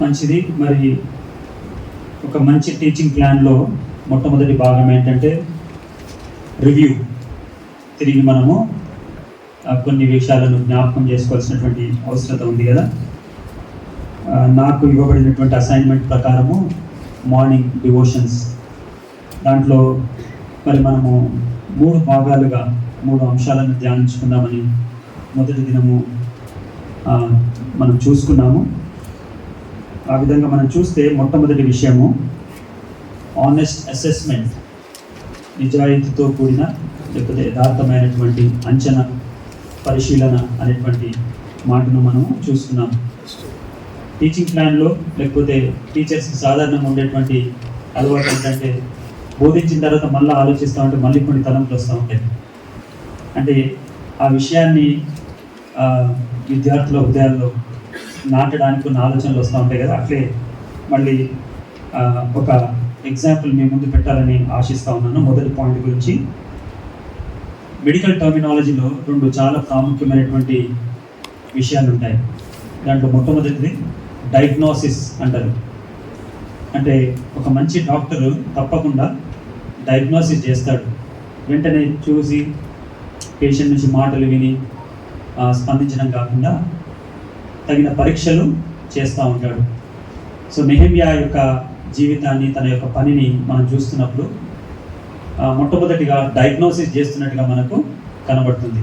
మంచిది. మరి ఒక మంచి టీచింగ్ ప్లాన్లో మొట్టమొదటి భాగం ఏంటంటే రివ్యూ. తిరిగి మనము కొన్ని విషయాలను జ్ఞాపకం చేసుకోవాల్సినటువంటి అవసరం ఉంది కదా. నాకు ఇవ్వబడినటువంటి అసైన్మెంట్ ప్రకారము మార్నింగ్ డివోషన్స్, దాంట్లో మరి మనము 3 భాగాలుగా 3 అంశాలను ధ్యానించుకుందామని మొదటి దినము మనం చూసుకున్నాము. ఆ విధంగా మనం చూస్తే మొట్టమొదటి విషయము ఆనెస్ట్ అసెస్మెంట్, నిజాయితీతో కూడిన లేకపోతే యథార్థమైనటువంటి అంచనా పరిశీలన అనేటువంటి మాటను మనం చూస్తున్నాం. టీచింగ్ ప్లాన్లో లేకపోతే టీచర్స్కి సాధారణంగా ఉండేటువంటి అలవాటు ఏంటంటే బోధించిన తర్వాత మళ్ళీ ఆలోచిస్తూ ఉంటే మళ్ళీ కొన్ని తలంపులు వస్తూ ఉంటాయి. అంటే ఆ విషయాన్ని విద్యార్థుల హృదయాల్లో నాటడానికి కొన్ని ఆలోచనలు వస్తూ ఉంటాయి కదా. అట్లే మళ్ళీ ఒక ఎగ్జాంపుల్ మీ ముందు పెట్టాలని ఆశిస్తూ ఉన్నాను. మొదటి పాయింట్ గురించి, మెడికల్ టర్మినాలజీలో 2 చాలా ప్రాముఖ్యమైనటువంటి విషయాలు ఉంటాయి. దాంట్లో మొట్టమొదటిది డయాగ్నోసిస్ అంటారు. అంటే ఒక మంచి డాక్టరు తప్పకుండా డయాగ్నోసిస్ చేస్తాడు. వెంటనే చూసి పేషెంట్ నుంచి మాటలు విని స్పందించడం కాకుండా తగిన పరీక్షలు చేస్తూ ఉంటాడు. సో నెహెమ్యా యొక్క జీవితాన్ని, తన యొక్క పనిని మనం చూస్తున్నప్పుడు మొట్టమొదటిగా డయాగ్నోసిస్ చేస్తున్నట్టుగా మనకు కనబడుతుంది.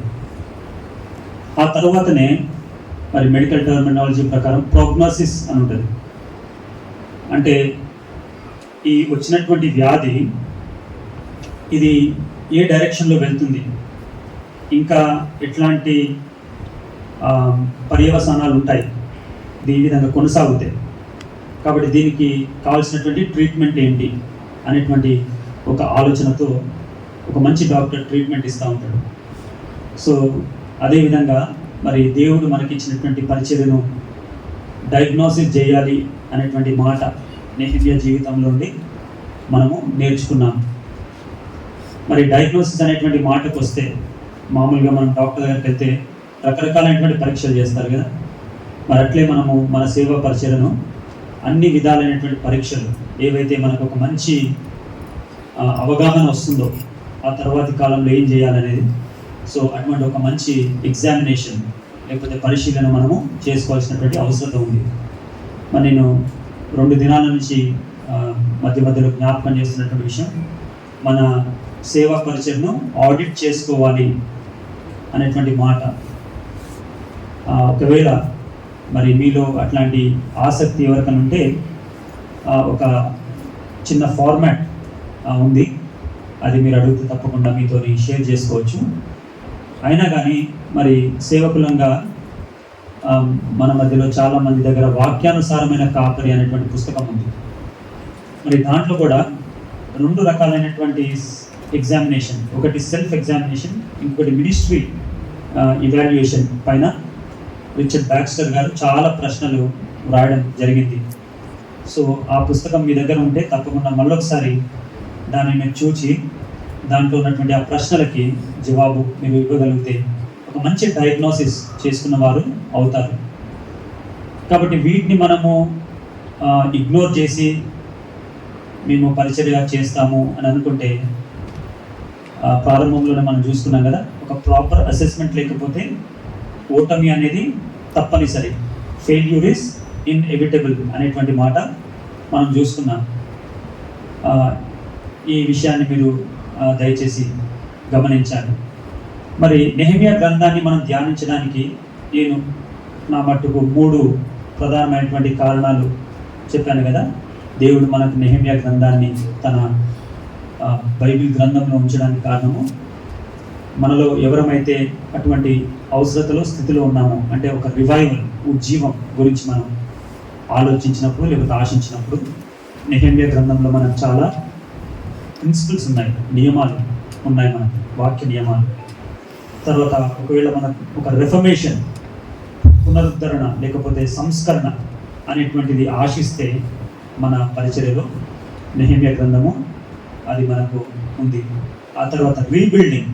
ఆ తర్వాతనే మరి మెడికల్ టర్మినాలజీ ప్రకారం ప్రోగ్నోసిస్ అని ఉంటుంది. అంటే ఈ వచ్చినటువంటి వ్యాధి ఇది ఏ డైరెక్షన్లో వెళ్తుంది, ఇంకా ఎట్లాంటి పర్యవసానాలు ఉంటాయి, ఈ విధంగా కొనసాగుతాయి. కాబట్టి దీనికి కావాల్సినటువంటి ట్రీట్మెంట్ ఏంటి అనేటువంటి ఒక ఆలోచనతో ఒక మంచి డాక్టర్ ట్రీట్మెంట్ ఇస్తూ ఉంటాడు. సో అదేవిధంగా మరి దేవుడు మనకిచ్చినటువంటి పరిచర్యను డయాగ్నోసిస్ చేయాలి అనేటువంటి మాట నెహెమ్యా జీవితంలో ఉండి మనము నేర్చుకున్నాం. మరి డయాగ్నోసిస్ అనేటువంటి మాటకు వస్తే మామూలుగా మనం డాక్టర్ దగ్గరికి వెళ్తే రకరకాలైనటువంటి పరీక్షలు చేస్తారు కదా. మరి అట్లే మనము మన సేవా పరిచర్యను అన్ని విధాలైనటువంటి పరీక్షలు ఏవైతే మనకు ఒక మంచి అవగాహన వస్తుందో ఆ తర్వాతి కాలంలో ఏం చేయాలనేది, సో అటువంటి ఒక మంచి ఎగ్జామినేషన్ లేకపోతే పరిశీలన మనము చేసుకోవాల్సినటువంటి అవసరం ఉంది. మరి నేను 2 దినాల నుంచి మధ్యలో జ్ఞాపకం చేస్తున్నటువంటి విషయం, మన సేవా పరిచయను ఆడిట్ చేసుకోవాలి అనేటువంటి మాట. ఒకవేళ మరి మీలో అట్లాంటి ఆసక్తి ఎవరికైనా ఉంటే ఒక చిన్న ఫార్మాట్ ఉంది, అది మీరు అడిగితే తప్పకుండా మీతో షేర్ చేసుకోవచ్చు. అయినా కానీ మరి సేవకులంగా మన మధ్యలో చాలామంది దగ్గర వాక్యానుసారమైన కాపరి అనేటువంటి పుస్తకం ఉంది. మరి దాంట్లో కూడా 2 రకాలైనటువంటి ఎగ్జామినేషన్, ఒకటి సెల్ఫ్ ఎగ్జామినేషన్, ఇంకొకటి మినిస్ట్రీ ఇవాల్యుయేషన్ పైన రిచర్డ్ బ్యాక్స్టర్ గారు చాలా ప్రశ్నలు రాయడం జరిగింది. సో ఆ పుస్తకం మీ దగ్గర ఉంటే తప్పకుండా మళ్ళొకసారి దాన్ని మీరు చూచి దాంట్లో ఉన్నటువంటి ఆ ప్రశ్నలకి జవాబు మీరు ఇవ్వగలిగితే ఒక మంచి డయాగ్నోసిస్ చేసుకున్న వారు అవుతారు. కాబట్టి వీటిని మనము ఇగ్నోర్ చేసి మేము పరిచర్య చేస్తాము అని అనుకుంటే ప్రారంభంలోనే మనం చూసుకున్నాం కదా, ఒక ప్రాపర్ అసెస్మెంట్ లేకపోతే ఓటమి అనేది తప్పనిసరి, ఫెయిల్యూర్ ఇస్ ఇన్ఎవిటబుల్ అనేటువంటి మాట మనం చూసుకున్నాం. ఈ విషయాన్ని మీరు దయచేసి గమనించాలి. మరి నెహెమ్యా గ్రంథాన్ని మనం ధ్యానించడానికి నేను నా మట్టుకు 3 ప్రధానమైనటువంటి కారణాలు చెప్పాను కదా. దేవుడు మనకు నెహెమ్యా గ్రంథాన్ని తన బైబిల్ గ్రంథంలో ఉంచడానికి కారణము, మనలో ఎవరమైతే అటువంటి అవసరతలో స్థితిలో ఉన్నామో, అంటే ఒక రివైవల్, ఉజ్జీవం గురించి మనం ఆలోచించినప్పుడు లేకపోతే ఆశించినప్పుడు నెహెమ్యా గ్రంథంలో మనకు చాలా ప్రిన్సిపల్స్ ఉన్నాయి, నియమాలు ఉన్నాయి, మనకు వాక్య నియమాలు. తర్వాత ఒకవేళ మనకు ఒక రెఫర్మేషన్, పునరుద్ధరణ లేకపోతే సంస్కరణ అనేటువంటిది ఆశిస్తే మన పరిచర్యలో నెహెమ్యా గ్రంథము అది మనకు ఉంది. ఆ తర్వాత రీబిల్డింగ్,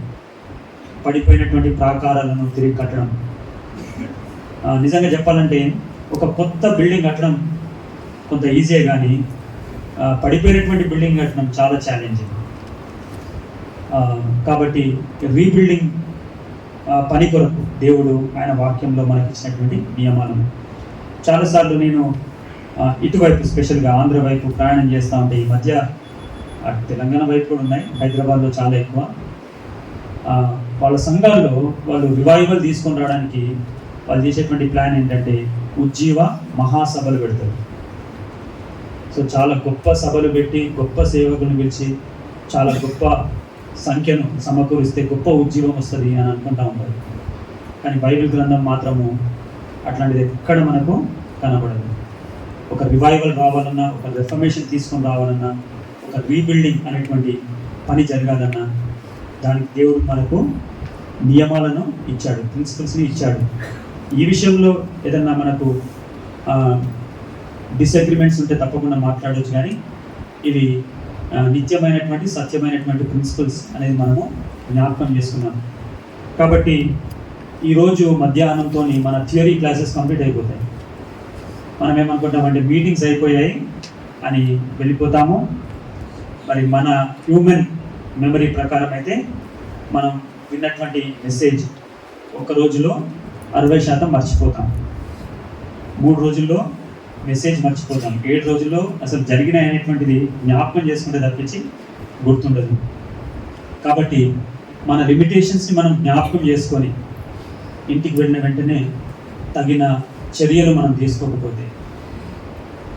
పడిపోయినటువంటి ప్రాకారాలను తిరిగి కట్టడం. నిజంగా చెప్పాలంటే ఒక కొత్త బిల్డింగ్ కట్టడం కొంత ఈజీయే, కానీ పడిపోయినటువంటి బిల్డింగ్ కట్టడం చాలా ఛాలెంజింగ్. కాబట్టి రీబిల్డింగ్ పని కొరకు దేవుడు ఆయన వాక్యంలో మనకి ఇచ్చినటువంటి నియమాలను చాలాసార్లు నేను ఇటువైపు స్పెషల్గా ఆంధ్ర వైపు ప్రయాణం చేస్తూ ఉంటే, ఈ మధ్య తెలంగాణ వైపు కూడా ఉన్నాయి, హైదరాబాద్లో చాలా ఎక్కువ. వాళ్ళ సంఘాల్లో వాళ్ళు రివైవల్ తీసుకొని రావడానికి వాళ్ళు చేసేటువంటి ప్లాన్ ఏంటంటే ఉజ్జీవ మహాసభలు పెడతారు. సో చాలా గొప్ప సభలు పెట్టి గొప్ప సేవకులను పిలిచి చాలా గొప్ప సంఖ్యను సమకూరిస్తే గొప్ప ఉజ్జీవం వస్తుంది అని అనుకుంటూ ఉంటారు. కానీ బైబిల్ గ్రంథం మాత్రము అట్లాంటిది ఎక్కడ మనకు కనబడదు. ఒక రివైవల్ రావాలన్నా, ఒక రెఫర్మేషన్ తీసుకొని రావాలన్నా, ఒక రీబిల్డింగ్ అనేటువంటి పని జరగాలన్నా దానికి దేవుడు మనకు నియమాలను ఇచ్చాడు, ప్రిన్సిపల్స్ని ఇచ్చాడు. ఈ విషయంలో ఏదన్నా మనకు డిసగ్రిమెంట్స్ ఉంటే తప్పకుండా మాట్లాడవచ్చు, కానీ ఇవి నిత్యమైనటువంటి సత్యమైనటువంటి ప్రిన్సిపల్స్ అనేది మనము జ్ఞాపకం చేసుకున్నాం. కాబట్టి ఈరోజు మధ్యాహ్నంతో మన థియరీ క్లాసెస్ కంప్లీట్ అయిపోతాయి. మనం ఏమనుకుంటామంటే మీటింగ్స్ అయిపోయాయి అని వెళ్ళిపోతాము. మరి మన హ్యూమన్ మెమరీ ప్రకారం అయితే మనం విన్నటువంటి మెసేజ్ ఒక రోజులో 60% మర్చిపోతాం, 3 రోజుల్లో మెసేజ్ మర్చిపోతాం, 7 రోజుల్లో అసలు జరిగిన అనేటువంటిది జ్ఞాపకం చేసుకుంటే తప్పించి గుర్తుండదు. కాబట్టి మన లిమిటేషన్స్ని మనం జ్ఞాపకం చేసుకొని ఇంటికి వెళ్ళిన వెంటనే తగిన చర్యలు మనం తీసుకోకపోతే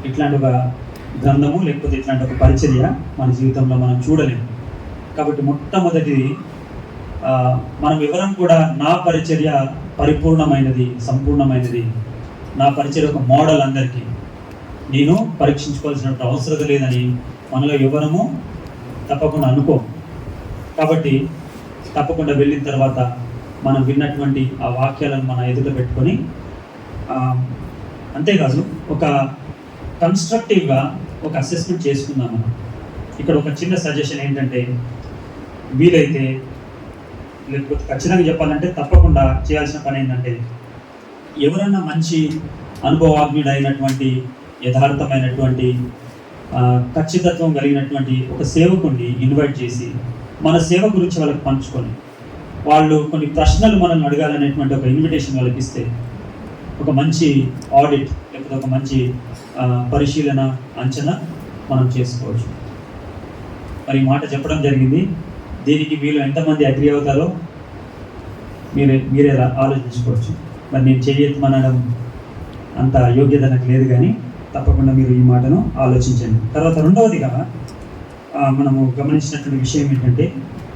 ఇట్లాంటి ఒక గ్రంథము లేకపోతే ఇట్లాంటి ఒక పరిచర్య మన జీవితంలో మనం చూడలేము. కాబట్టి మొట్టమొదటిది మనం వివరం కూడా నా పరిచర్య పరిపూర్ణమైనది, సంపూర్ణమైనది, నా పరిచర్య ఒక మోడల్, అందరికీ నేను పరీక్షించుకోవాల్సిన అవసరం లేదని మనలో ఎవరము తప్పకుండా అనుకో. కాబట్టి తప్పకుండా వెళ్ళిన తర్వాత మనం విన్నటువంటి ఆ వాక్యాలను మన ఎదుట పెట్టుకొని, అంతేకాదు ఒక కన్స్ట్రక్టివ్గా ఒక అసెస్మెంట్ చేసుకుందాం. మనం ఇక్కడ ఒక చిన్న సజెషన్ ఏంటంటే, వీలైతే లేకపోతే ఖచ్చితంగా చెప్పాలంటే తప్పకుండా చేయాల్సిన పని ఏంటంటే, ఎవరన్నా మంచి అనుభవాగ్నుడైనటువంటి యథార్థమైనటువంటి ఖచ్చితత్వం కలిగినటువంటి ఒక సేవకుడిని ఇన్వైట్ చేసి మన సేవ గురించి వాళ్ళకి పంచుకొని, వాళ్ళు కొన్ని ప్రశ్నలు మనల్ని అడగాలనేటువంటి ఒక ఇన్విటేషన్ వాళ్ళకి ఇస్తే ఒక మంచి ఆడిట్ లేకపోతే ఒక మంచి పరిశీలన, అంచనా మనం చేసుకోవచ్చు. మరి ఈ మాట చెప్పడం జరిగింది. దీనికి వీళ్ళు ఎంతమంది అగ్రి అవుతారో మీరే ఆలోచించుకోవచ్చు. మరి నేను చేయమనడం అంత యోగ్యత నాకు లేదు, కానీ తప్పకుండా మీరు ఈ మాటను ఆలోచించండి. తర్వాత రెండవదిగా మనము గమనించినటువంటి విషయం ఏంటంటే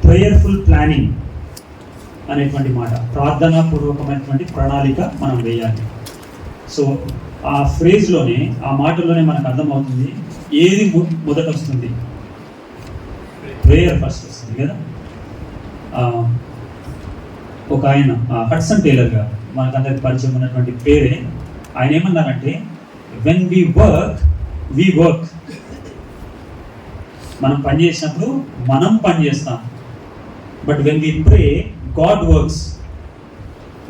ప్రేయర్ఫుల్ ప్లానింగ్ అనేటువంటి మాట, ప్రార్థనాపూర్వకమైనటువంటి ప్రణాళిక మనం వేయాలి. సో ఆ ఫ్రేజ్లోనే, ఆ మాటలోనే మనకు అర్థమవుతుంది ఏది మొదట వస్తుంది. ప్రేయర్ ఫస్ట్ వస్తుంది కదా. ఒక ఆయన హడ్సన్ టేలర్ గారు, మనకందరికి పరిచయం ఉన్నటువంటి పేరే, ఆయన ఏమన్నారంటే వెన్ వి వర్క్, మనం పని చేసినప్పుడు మనం పని చేస్తాం, but when we pray God works,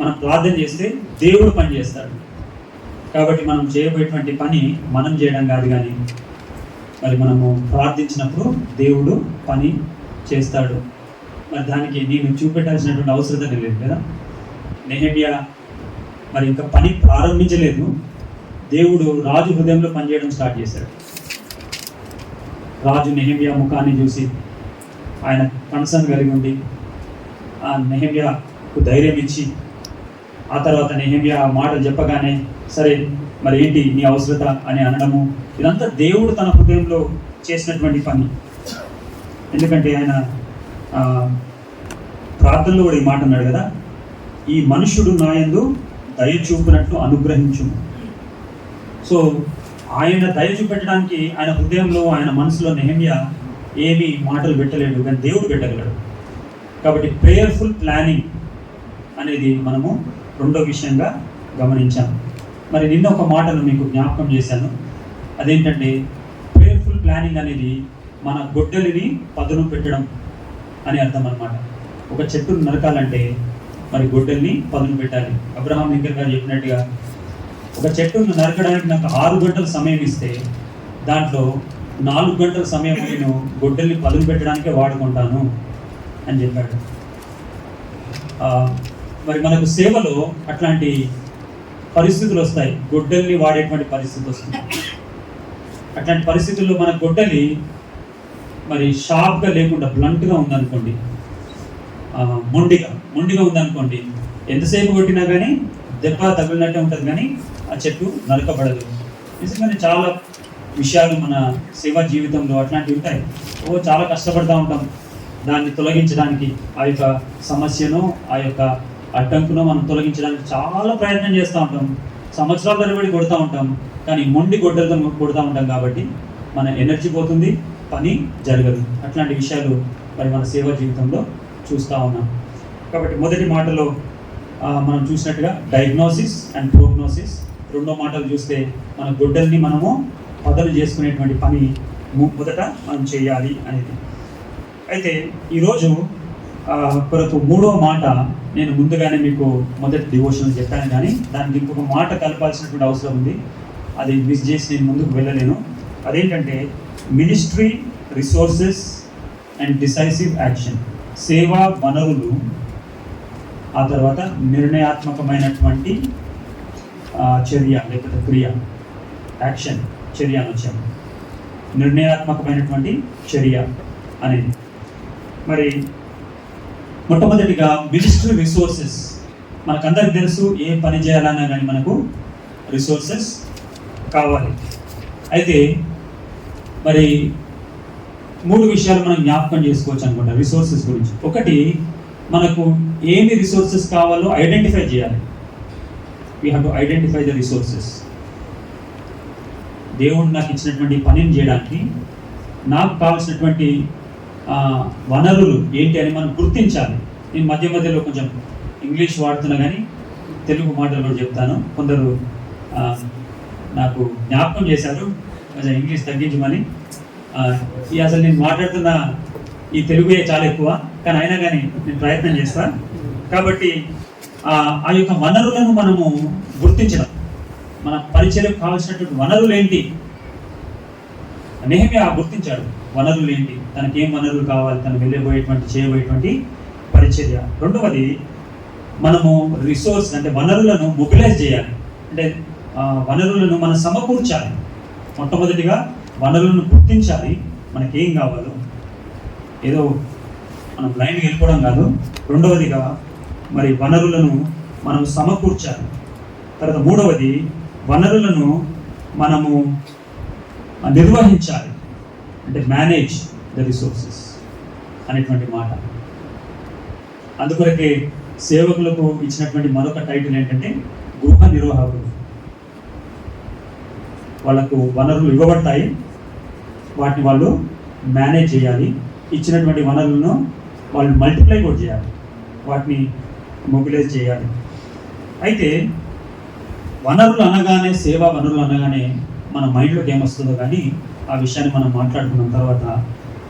మనం ప్రార్థన చేస్తే దేవుడు పని చేస్తాడు. కాబట్టి మనం చేయబోయేటువంటి పని మనం చేయడం కాదు, కానీ మరి మనము ప్రార్థించినప్పుడు దేవుడు పని చేస్తాడు. మరి దానికి నేను చూపెట్టాల్సినటువంటి అవసరం లేదు కదా. నెహెమ్యా మరి ఇంకా పని ప్రారంభించలేదు, దేవుడు రాజు హృదయంలో పనిచేయడం స్టార్ట్ చేశాడు. రాజు నెహెమ్యా ముఖాన్ని చూసి ఆయన కన్సర్న్ కలిగి ఉండి ఆ నెహెమ్యాకు ధైర్యం ఇచ్చి, ఆ తర్వాత నెహెమ్యా ఆ మాటలు చెప్పగానే సరే మరి ఏంటి నీ అవసరత అని అనడము, ఇదంతా దేవుడు తన హృదయంలో చేసినటువంటి పని. ఎందుకంటే ఆయన ప్రార్థనలో కూడా ఈ మాట అన్నాడు కదా, ఈ మనుషుడు నా యందు దయ చూపినట్లు అనుగ్రహించు. సో ఆయన దయ చూపెట్టడానికి ఆయన హృదయంలో, ఆయన మనసులో నెహెమ్యా ఏమి మాటలు పెట్టలేడు, కానీ దేవుడు పెట్టగలడు. కాబట్టి ప్రేయర్ఫుల్ ప్లానింగ్ అనేది మనము రెండో విషయంగా గమనించాము. మరి నిన్న ఒక మాటను మీకు జ్ఞాపకం చేశాను, అదేంటంటే ప్రేయర్ఫుల్ ప్లానింగ్ అనేది మన గొడ్డలిని పదును పెట్టడం అని అర్థం అన్నమాట. ఒక చెట్టును నరకాలంటే మరి గొడ్డల్ని పదును పెట్టాలి. అబ్రహాం లింకన్ గారు చెప్పినట్టుగా ఒక చెట్టును నరకడానికి నాకు 6 గంటల సమయం ఇస్తే దాంట్లో 4 గంటల సమయం నేను గొడ్డల్ని పదును పెట్టడానికే వాడుకుంటాను అని చెప్పాడు. మరి మనకు సేవలో అట్లాంటి పరిస్థితులు వస్తాయి, గొడ్డల్ని వాడేటువంటి పరిస్థితి వస్తుంది. అట్లాంటి పరిస్థితుల్లో మన గొడ్డలి మరి షార్ప్గా లేకుండా బ్లంట్గా ఉందనుకోండి, మొండిగా ఉందనుకోండి, ఎంతసేపు కొట్టినా కానీ దెబ్బ తగిలినట్టే ఉంటుంది, కానీ ఆ చెట్టు నరకబడదు. నిజంగానే చాలా విషయాలు మన సేవా జీవితంలో అట్లాంటివి ఉంటాయి. చాలా కష్టపడుతూ ఉంటాం దాన్ని తొలగించడానికి, ఆ యొక్క సమస్యను, ఆ యొక్క అడ్డంకును మనం తొలగించడానికి చాలా ప్రయత్నం చేస్తూ ఉంటాం, సంవత్సరాల తరబడి కొడుతూ ఉంటాం, కానీ మొండి గొడ్డలతో కొడుతూ ఉంటాం కాబట్టి మన ఎనర్జీ పోతుంది, పని జరగదు. అట్లాంటి విషయాలు మరి మన సేవా జీవితంలో చూస్తూ ఉన్నాం. కాబట్టి మొదటి మాటలో మనం చూసినట్టుగా డయాగ్నోసిస్ అండ్ ప్రోగ్నోసిస్, రెండో మాటలు చూస్తే మన గొడ్డల్ని మనము పదలు చేసుకునేటువంటి పని మొదట మనం చేయాలి అనేది. అయితే ఈరోజు కొరకు మూడో మాట నేను ముందుగానే మీకు మొదటి డివోషన్ చెప్పాను, కానీ దానికి ఇంకొక మాట కలపాల్సినటువంటి అవసరం ఉంది. అది మిస్ చేసి నేను ముందుకు వెళ్ళలేను. అదేంటంటే ministry resources and decisive action, సేవా వనరులు, ఆ తర్వాత నిర్ణయాత్మకమైనటువంటి చర్య లేకపోతే క్రియ, యాక్షన్, చర్య అని వచ్చాము, నిర్ణయాత్మకమైనటువంటి చర్య అనేది. మరి మొట్టమొదటిగా మినిస్ట్రీ రిసోర్సెస్. మనకందరికి తెలుసు ఏ పని చేయాలన్నా కానీ మనకు రిసోర్సెస్ కావాలి. అయితే మరి 3 విషయాలు మనం జ్ఞాపకం చేసుకోవచ్చు అనుకుంటా రిసోర్సెస్ గురించి. ఒకటి, మనకు ఏమి రిసోర్సెస్ కావాలో ఐడెంటిఫై చేయాలి. We have to identify the resources. దేవుడు నాకు ఇచ్చినటువంటి పనిని చేయడానికి నాకు కావాల్సినటువంటి వనరులు ఏంటి అని మనం గుర్తించాలి. నేను మధ్యలో కొంచెం ఇంగ్లీష్ వాడుతున్నా కానీ తెలుగు మాటలు కూడా చెప్తాను. కొందరు నాకు జ్ఞాపకం చేశారు కొంచెం ఇంగ్లీష్ తగ్గించమని. అసలు నేను మాట్లాడుతున్న ఈ తెలుగే చాలా ఎక్కువ, కానీ అయినా కానీ నేను ప్రయత్నం చేస్తాను. కాబట్టి ఆ యొక్క వనరులను మనము గుర్తించడం, మన పరిచయం కావాల్సినటువంటి వనరులు ఏంటి, నెహెమ్యా గుర్తించాడు వనరులు ఏంటి, తనకేం వనరులు కావాలి, తను వెళ్ళబోయేటువంటి చేయబోయేటువంటి పరిచర్య. రెండవది, మనము రిసోర్స్ అంటే వనరులను మొబిలైజ్ చేయాలి, అంటే వనరులను మనం సమకూర్చాలి. మొట్టమొదటిగా వనరులను గుర్తించాలి, మనకేం కావాలో, ఏదో మనం బ్లైండ్గా వెళ్ళిపోవడం కాదు. రెండవదిగా మరి వనరులను మనం సమకూర్చాలి. తర్వాత మూడవది, వనరులను మనము నిర్వహించాలి, అంటే మేనేజ్ ద రిసోర్సెస్ అనేటువంటి మాట. అందుకొరకే సేవకులకు ఇచ్చినటువంటి మరొక టైటిల్ ఏంటంటే గృహ నిర్వాహకులు. వాళ్ళకు వనరులు ఇవ్వబడతాయి, వాటిని వాళ్ళు మేనేజ్ చేయాలి. ఇచ్చినటువంటి వనరులను వాళ్ళు మల్టిప్లై కూడా చేయాలి, వాటిని మొబిలైజ్ చేయాలి. అయితే వనరులు అనగానే, సేవా వనరులు అనగానే మన మైండ్లోకి ఏమొస్తుందో కానీ ఆ విషయాన్ని మనం మాట్లాడుకున్న తర్వాత,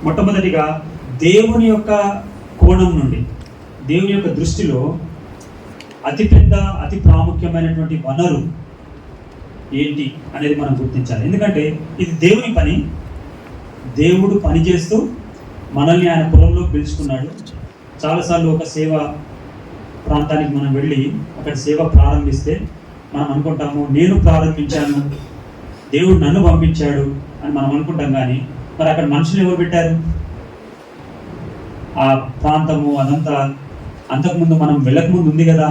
మొట్టమొదటిగా దేవుని యొక్క కోణం నుండి, దేవుని యొక్క దృష్టిలో అతిపెద్ద, అతి ప్రాముఖ్యమైనటువంటి వనరు ఏంటి అనేది మనం గుర్తించాలి. ఎందుకంటే ఇది దేవుని పని. దేవుడు పని చేస్తూ మనల్ని ఆయన పొలంలో పిలుచుకున్నాడు. చాలాసార్లు ఒక సేవ ప్రాంతానికి మనం వెళ్ళి అక్కడ సేవ ప్రారంభిస్తే మనం అనుకుంటాము, నేను ప్రారంభించాను, దేవుడు నన్ను పంపించాడు అని మనం అనుకుంటాం. కానీ మరి అక్కడ మనుషులు ఎవరు పెట్టారు? ఆ ప్రాంతము అదంతా అంతకుముందు మనం వెళ్ళకముందు ఉంది కదా.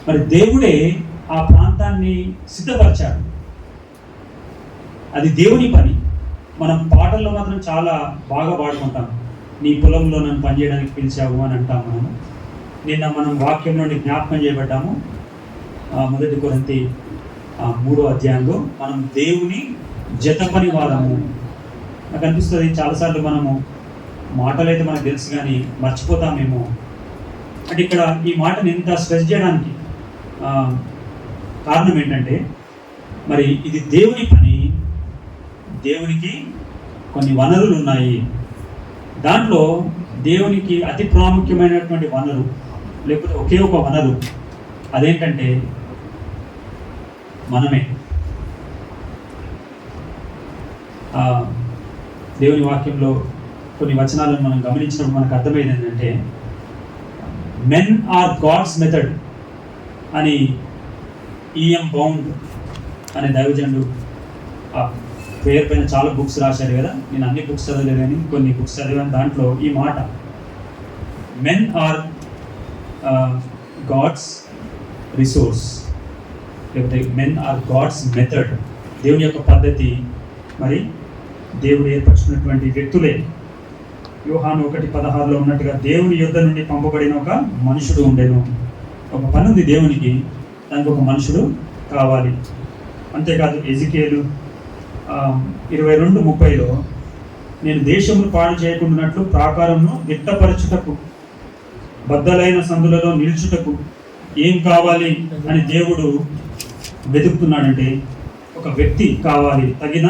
మరి దేవుడే ఆ ప్రాంతాన్ని సిద్ధపరిచాడు. అది దేవుని పని. మనం పాటల్లో మాత్రం చాలా బాగా పాడుకుంటాం, నీ పొలంలో నన్ను పనిచేయడానికి పిలిచావు అని అంటాం. నిన్న మనం వాక్యం నుండి జ్ఞాపకం చేయబడ్డాము. 1 కొరింథీ 3వ అధ్యాయంలో మనం దేవుని జత పని వారము. నాకు అనిపిస్తుంది చాలాసార్లు మనము మాటలు అయితే మనకు తెలుసు కానీ మర్చిపోతామేమో. అంటే ఇక్కడ ఈ మాటను ఇంత స్ట్రెస్ చేయడానికి కారణం ఏంటంటే, మరి ఇది దేవుని పని, దేవునికి కొన్ని వనరులు ఉన్నాయి. దాంట్లో దేవునికి అతి ప్రాముఖ్యమైనటువంటి వనరు, లేకపోతే ఒకే ఒక వనరు, అదేంటంటే మనమే. దేవుని వాక్యంలో కొన్ని వచనాలను మనం గమనించినప్పుడు మనకు అర్థమైంది ఏంటంటే, మెన్ ఆర్ గాడ్స్ మెథడ్ అని ఈఎం బౌండ్ అనే దైవజనుడు ఆ పేరు పైన చాలా బుక్స్ రాశారు కదా. నేను అన్ని బుక్స్ చదవలేదు కానీ కొన్ని బుక్స్ చదివాను. దాంట్లో ఈ మాట, మెన్ ఆర్ గాడ్స్ రిసోర్స్, లేకపోతే మెన్ ఆర్ గాడ్స్ మెథడ్, దేవుని యొక్క పద్ధతి మరి దేవుడు ఏర్పరచుకున్నటువంటి వ్యక్తులే. యోహాను 1:16 ఉన్నట్టుగా దేవుని యుద్ధ నుండి పంపబడిన ఒక మనుషుడు ఉండేను. ఒక పని ఉంది దేవునికి, దానికి ఒక మనుషుడు కావాలి. అంతేకాదు ఎజికేలు 22:30 నేను దేశమును పాడు చేయకుండానట్లు ప్రాకారమును దిట్టపరచుటకు బద్దలైన సందులలో నిల్చుటకు ఏం కావాలి అని దేవుడు వెతుకుతున్నాడంటే, ఒక వ్యక్తి కావాలి, తగిన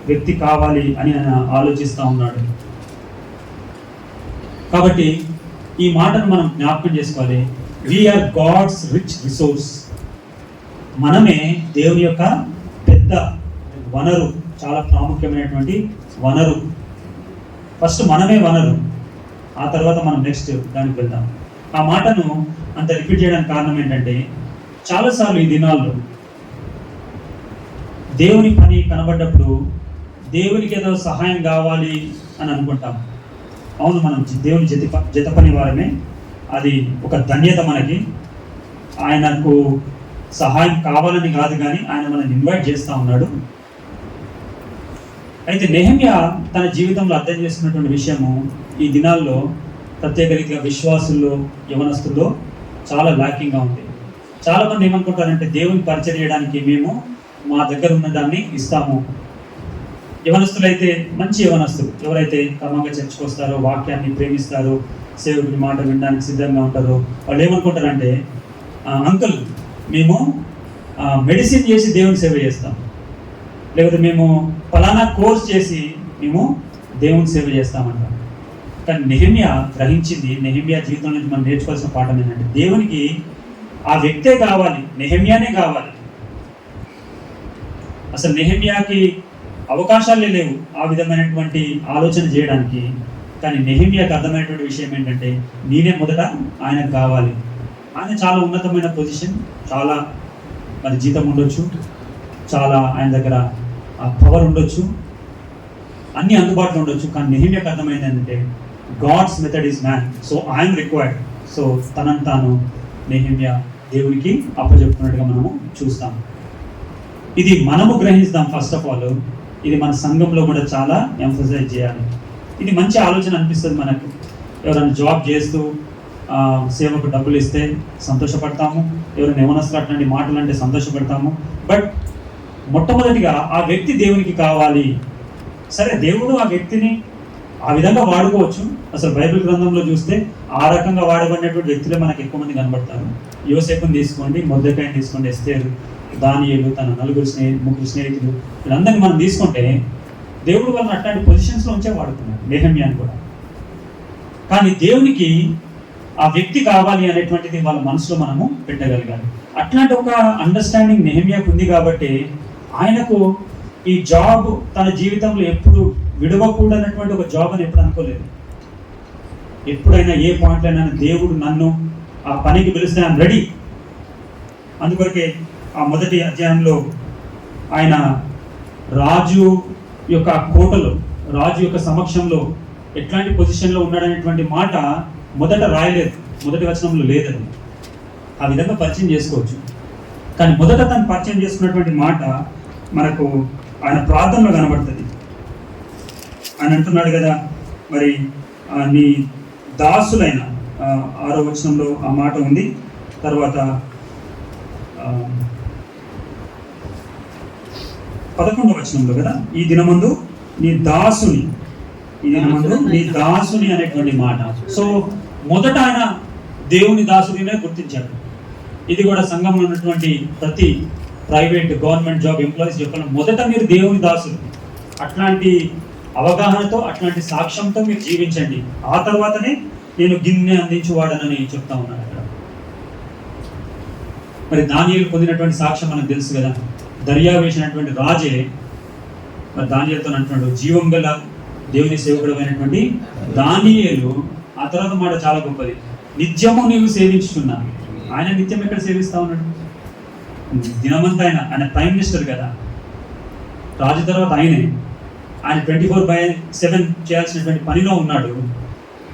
వ్యక్తి కావాలి అని ఆయన ఆలోచిస్తూ ఉన్నాడు. కాబట్టి ఈ మాటను మనం జ్ఞాపకం చేసుకోవాలి. We are God's rich resource. మనమే దేవుని యొక్క పెద్ద వనరు, చాలా ప్రాముఖ్యమైనటువంటి వనరు. ఫస్ట్ మనమే వనరు, ఆ తర్వాత మనం నెక్స్ట్ దానికి వెళ్దాం. ఆ మాటను అంత రిపీట్ చేయడానికి కారణం ఏంటంటే, చాలాసార్లు ఈ దినాల్లో దేవుని పని కనబడ్డప్పుడు దేవునికి ఏదో సహాయం కావాలి అని అనుకుంటాం. అవును, మనం దేవుని జత పని వారమే, అది ఒక ధన్యత మనకి. ఆయనకు సహాయం కావాలని కాదు, కానీ ఆయన మనల్ని ఇన్వైట్ చేస్తూ ఉన్నాడు. అయితే నెహెమ్యా తన జీవితంలో అర్థం చేసుకున్నటువంటి విషయము ఈ దినాల్లో ప్రత్యేక రీతిగా విశ్వాసుల్లో, యవనస్తుల్లో చాలా ల్యాకింగ్గా ఉంది. చాలామంది ఏమనుకుంటారంటే, దేవుని పరిచయం చేయడానికి మేము మా దగ్గర ఉన్న దాన్ని ఇస్తాము. యవనస్తులైతే, మంచి యవనస్తులు ఎవరైతే క్రమంగా చర్చకు వస్తారో, వాక్యాన్ని ప్రేమిస్తారో, సేవకుడి మాట వినడానికి సిద్ధంగా ఉంటారో, వాళ్ళు ఏమనుకుంటారంటే, అంకుల్ మేము మెడిసిన్ చేసి దేవుని సేవ చేస్తాం, లేకపోతే మేము ఫలానా కోర్స్ చేసి మేము దేవుని సేవ చేస్తామంటాం. కానీ నెహెమ్యా గ్రహించింది, నెహెమ్యా జీవితం నుంచి మనం నేర్చుకోవాల్సిన పాఠం ఏంటంటే, దేవునికి ఆ వ్యక్తే కావాలి, నెహెమ్యానే కావాలి. అసలు నెహెమ్యాకి అవకాశాలే లేవు ఆ విధమైనటువంటి ఆలోచన చేయడానికి. కానీ నెహెమ్యాకి అర్థమైనటువంటి విషయం ఏంటంటే, నేనే మొదట ఆయనకు కావాలి. ఆయన చాలా ఉన్నతమైన పొజిషన్, చాలా మరి జీతం ఉండొచ్చు, చాలా ఆయన దగ్గర పవర్ ఉండొచ్చు, అన్నీ అందుబాటులో ఉండొచ్చు. కానీ నెహెమ్యాకి అర్థమైంది ఏంటంటే, God's method is man, so I'm required. So తనను తాను నెహెమ్యా దేవునికి అప్పచెప్పుకున్నట్టుగా మనము చూస్తాం. ఇది మనము గ్రహిస్తాం. ఫస్ట్ ఆఫ్ ఆల్ ఇది మన సంఘంలో కూడా చాలా ఎంఫసైజ్ చేయాలి. ఇది మంచి ఆలోచన అనిపిస్తుంది మనకు. ఎవరైనా జాబ్ చేస్తూ సేవకు డబ్బులు ఇస్తే సంతోషపడతాము, ఎవరైనా యవనస్తులు అట్లాంటి మాటలు అంటే సంతోషపడతాము. బట్ మొట్టమొదటిగా ఆ వ్యక్తి దేవునికి కావాలి. సరే, దేవుడు ఆ వ్యక్తిని ఆ విధంగా వాడుకోవచ్చు. అసలు బైబిల్ గ్రంథంలో చూస్తే ఆ రకంగా వాడబడినటువంటి వ్యక్తులే మనకు ఎక్కువ మంది కనబడతారు. యోసేపుని తీసుకోండి, మొర్దెకాయిని తీసుకోండి, ఎస్తేరు, దానియేలు, తన ముగ్గురు స్నేహితులు, వీళ్ళందరినీ మనం తీసుకుంటే దేవుడు వాళ్ళని అట్లాంటి పొజిషన్స్లో ఉంచే వాడుకున్నాడు, నెహెమ్యాని కూడా. కానీ దేవునికి ఆ వ్యక్తి కావాలి అనేటువంటిది వాళ్ళ మనసులో మనము పెట్టగలగాలి. అట్లాంటి ఒక అండర్స్టాండింగ్ నెహెమ్యాకు ఉంది కాబట్టి ఆయనకు ఈ జాబ్ తన జీవితంలో ఎప్పుడు విడవకూడనటువంటి ఒక జాబ్ అని ఎప్పుడు అనుకోలేదు. ఎప్పుడైనా ఏ పాయింట్లో అయినా దేవుడు నన్ను ఆ పనికి పిలిస్తే ఆయన రెడీ. అందుకొరకే ఆ మొదటి అధ్యాయంలో ఆయన రాజు యొక్క కోటలో, రాజు యొక్క సమక్షంలో ఎట్లాంటి పొజిషన్లో ఉన్నాడనేటువంటి మాట మొదట రాయలేదు, మొదటి వచనంలో లేదని. ఆ విధంగా పరిచయం చేసుకోవచ్చు. కానీ మొదట తను పరిచయం చేసుకున్నటువంటి మాట మనకు ఆయన ప్రార్థనలో కనబడుతుంది. ఆయన అంటున్నాడు కదా, మరి నీ దాసులైన 6వ వచనంలో ఆ మాట ఉంది. తర్వాత 11వ వచనంలో కదా, ఈ దినమందు నీ దాసుని అనేటువంటి మాట. సో మొదట ఆయన దేవుని దాసుడినే గుర్తించాడు. ఇది కూడా సంఘంలో ఉన్నటువంటి ప్రతి ప్రైవేట్, గవర్నమెంట్ జాబ్ ఎంప్లాయీస్ చెప్పిన మొదట మీరు దేవుని దాసులు. అట్లాంటి అవగాహనతో, అట్లాంటి సాక్ష్యంతో మీరు జీవించండి. ఆ తర్వాతనే నేను గిన్నె అందించువాడనని చెప్తా ఉన్నాను అక్కడ. మరి దానియేలు పొందినటువంటి సాక్ష్యం మనకు తెలుసు కదా. దర్యా వేసినటువంటి రాజే మరి దానియేలుతో అంటున్నాడు, జీవం గల దేవుని సేవకుడు అయినటువంటి దానియేలు. ఆ తర్వాత మాట చాలా గొప్పది, నిత్యము నీవు సేవించుతున్నా. ఆయన నిత్యం ఎక్కడ సేవిస్తా ఉన్నాడు? దినమంతా ఆయన ప్రైమ్ మినిస్టర్ కదా, రాజు తర్వాత ఆయన 24/7 చేయాల్సినటువంటి పనిలో ఉన్నాడు.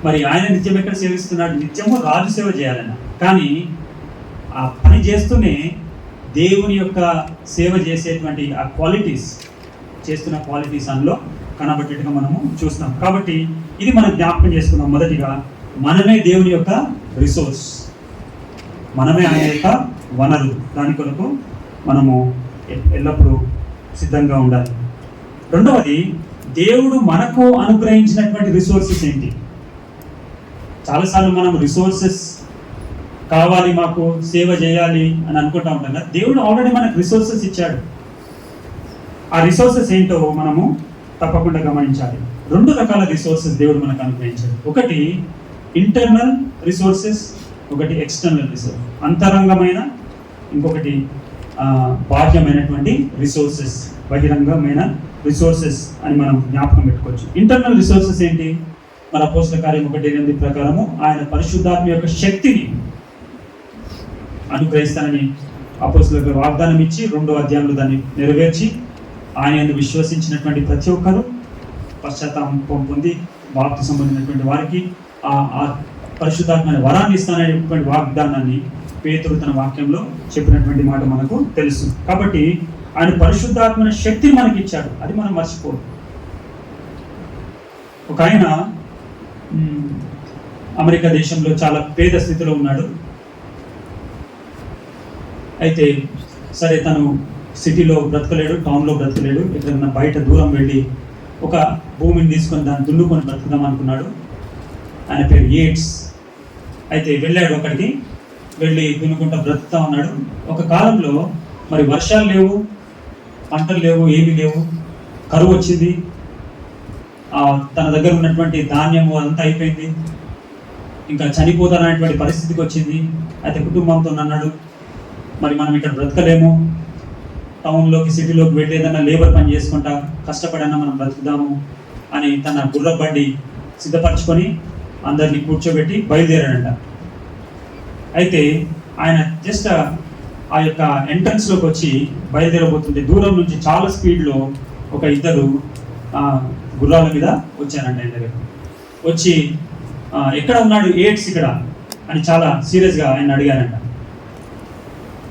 మరి ఆయన నిత్యం ఎక్కడ సేవిస్తున్నాడు? నిత్యము రాజు సేవ చేయాలన్న. కానీ ఆ పని చేస్తూనే దేవుని యొక్క సేవ చేసేటువంటి ఆ క్వాలిటీస్, చేస్తున్న క్వాలిటీస్ అందులో కనబట్టేట్టుగా మనము చూస్తాం. కాబట్టి ఇది మనం జ్ఞాపకం చేసుకున్నాం. మొదటిగా మనమే దేవుని యొక్క రిసోర్స్, మనమే ఆయన యొక్క వనరు. దాని కొరకు మనము ఎల్లప్పుడూ సిద్ధంగా ఉండాలి. రెండవది, దేవుడు మనకు అనుగ్రహించినటువంటి రిసోర్సెస్ ఏంటి? చాలాసార్లు మనం రిసోర్సెస్ కావాలి, మాకు సేవ చేయాలి అని అనుకుంటా ఉంటాం కదా. దేవుడు ఆల్రెడీ మనకు రిసోర్సెస్ ఇచ్చాడు. ఆ రిసోర్సెస్ ఏంటో మనము తప్పకుండా గమనించాలి. 2 రకాల రిసోర్సెస్ దేవుడు మనకు అనుగ్రహించాడు. ఒకటి ఇంటర్నల్ రిసోర్సెస్, ఒకటి ఎక్స్టర్నల్ రిసోర్స్, అంతరంగమైన, ఇంకొకటి బాహ్యమైనటువంటి రిసోర్సెస్, బహిరంగమైన రిసోర్సెస్ అని మనం జ్ఞాపకం పెట్టుకోవచ్చు. ఇంటర్నల్ రిసోర్సెస్ ఏంటి? మన అపోస్తల కార్యం 1:8 ప్రకారము ఆయన పరిశుద్ధాత్మ యొక్క శక్తిని అనుగ్రహిస్తానని అపోస్తలులకు వాగ్దానం ఇచ్చి 2వ అధ్యాయంలో దాన్ని నెరవేర్చి ఆయన విశ్వసించినటువంటి ప్రతి ఒక్కరూ పశ్చాత్తాపం పొంది బాప్తిసం పొందినటువంటి వారికి ఆ పరిశుద్ధాత్మ వరాన్ని ఇస్తాననేటువంటి వాగ్దానాన్ని పేతురు తన వాక్యంలో చెప్పినటువంటి మాట మనకు తెలుసు. కాబట్టి ఆయన పరిశుద్ధాత్మ శక్తిని మనకి ఇచ్చాడు, అది మనం మర్చిపోదు. ఒక ఆయన అమెరికా దేశంలో చాలా పేద స్థితిలో ఉన్నాడు. అయితే సరే, తను సిటీలో బ్రతకలేడు, టౌన్లో బ్రతకలేడు, ఎక్కడన్నా బయట దూరం వెళ్ళి ఒక భూమిని తీసుకొని దాన్ని దున్నుకొని బ్రతుకుదాం అనుకున్నాడు. ఆయన పేరు యේట్స్. అయితే వెళ్ళాడు, అక్కడికి వెళ్ళి దున్నుకుంటా బ్రతుకుతా ఉన్నాడు. ఒక కాలంలో మరి వర్షాలు లేవు, పంటలు లేవు, ఏమీ లేవు, కరువు వచ్చింది. తన దగ్గర ఉన్నటువంటి ధాన్యము అంతా అయిపోయింది, ఇంకా చనిపోతాననేటువంటి పరిస్థితికి వచ్చింది. అయితే కుటుంబంతో అన్నాడు, మరి మనం ఇక్కడ బ్రతకలేము, టౌన్లోకి సిటీలోకి వెళ్ళి ఏదైనా లేబర్ పని చేసుకుంటా కష్టపడన్నా మనం బ్రతుకుదాము అని తన గుర్ర బండి సిద్ధపరచుకొని అందరినీ కూర్చోబెట్టి బయలుదేరాడంట. అయితే ఆయన జస్ట్ ఆ యొక్క ఎంట్రన్స్లోకి వచ్చి బయలుదేరబోతుంటే దూరం నుంచి చాలా స్పీడ్లో ఒక 2 గుర్రాల మీద వచ్చారంట. ఆయన దగ్గర వచ్చి ఎక్కడ ఉన్నాడు యේట్స్ ఇక్కడ అని చాలా సీరియస్గా ఆయన అడిగారంట.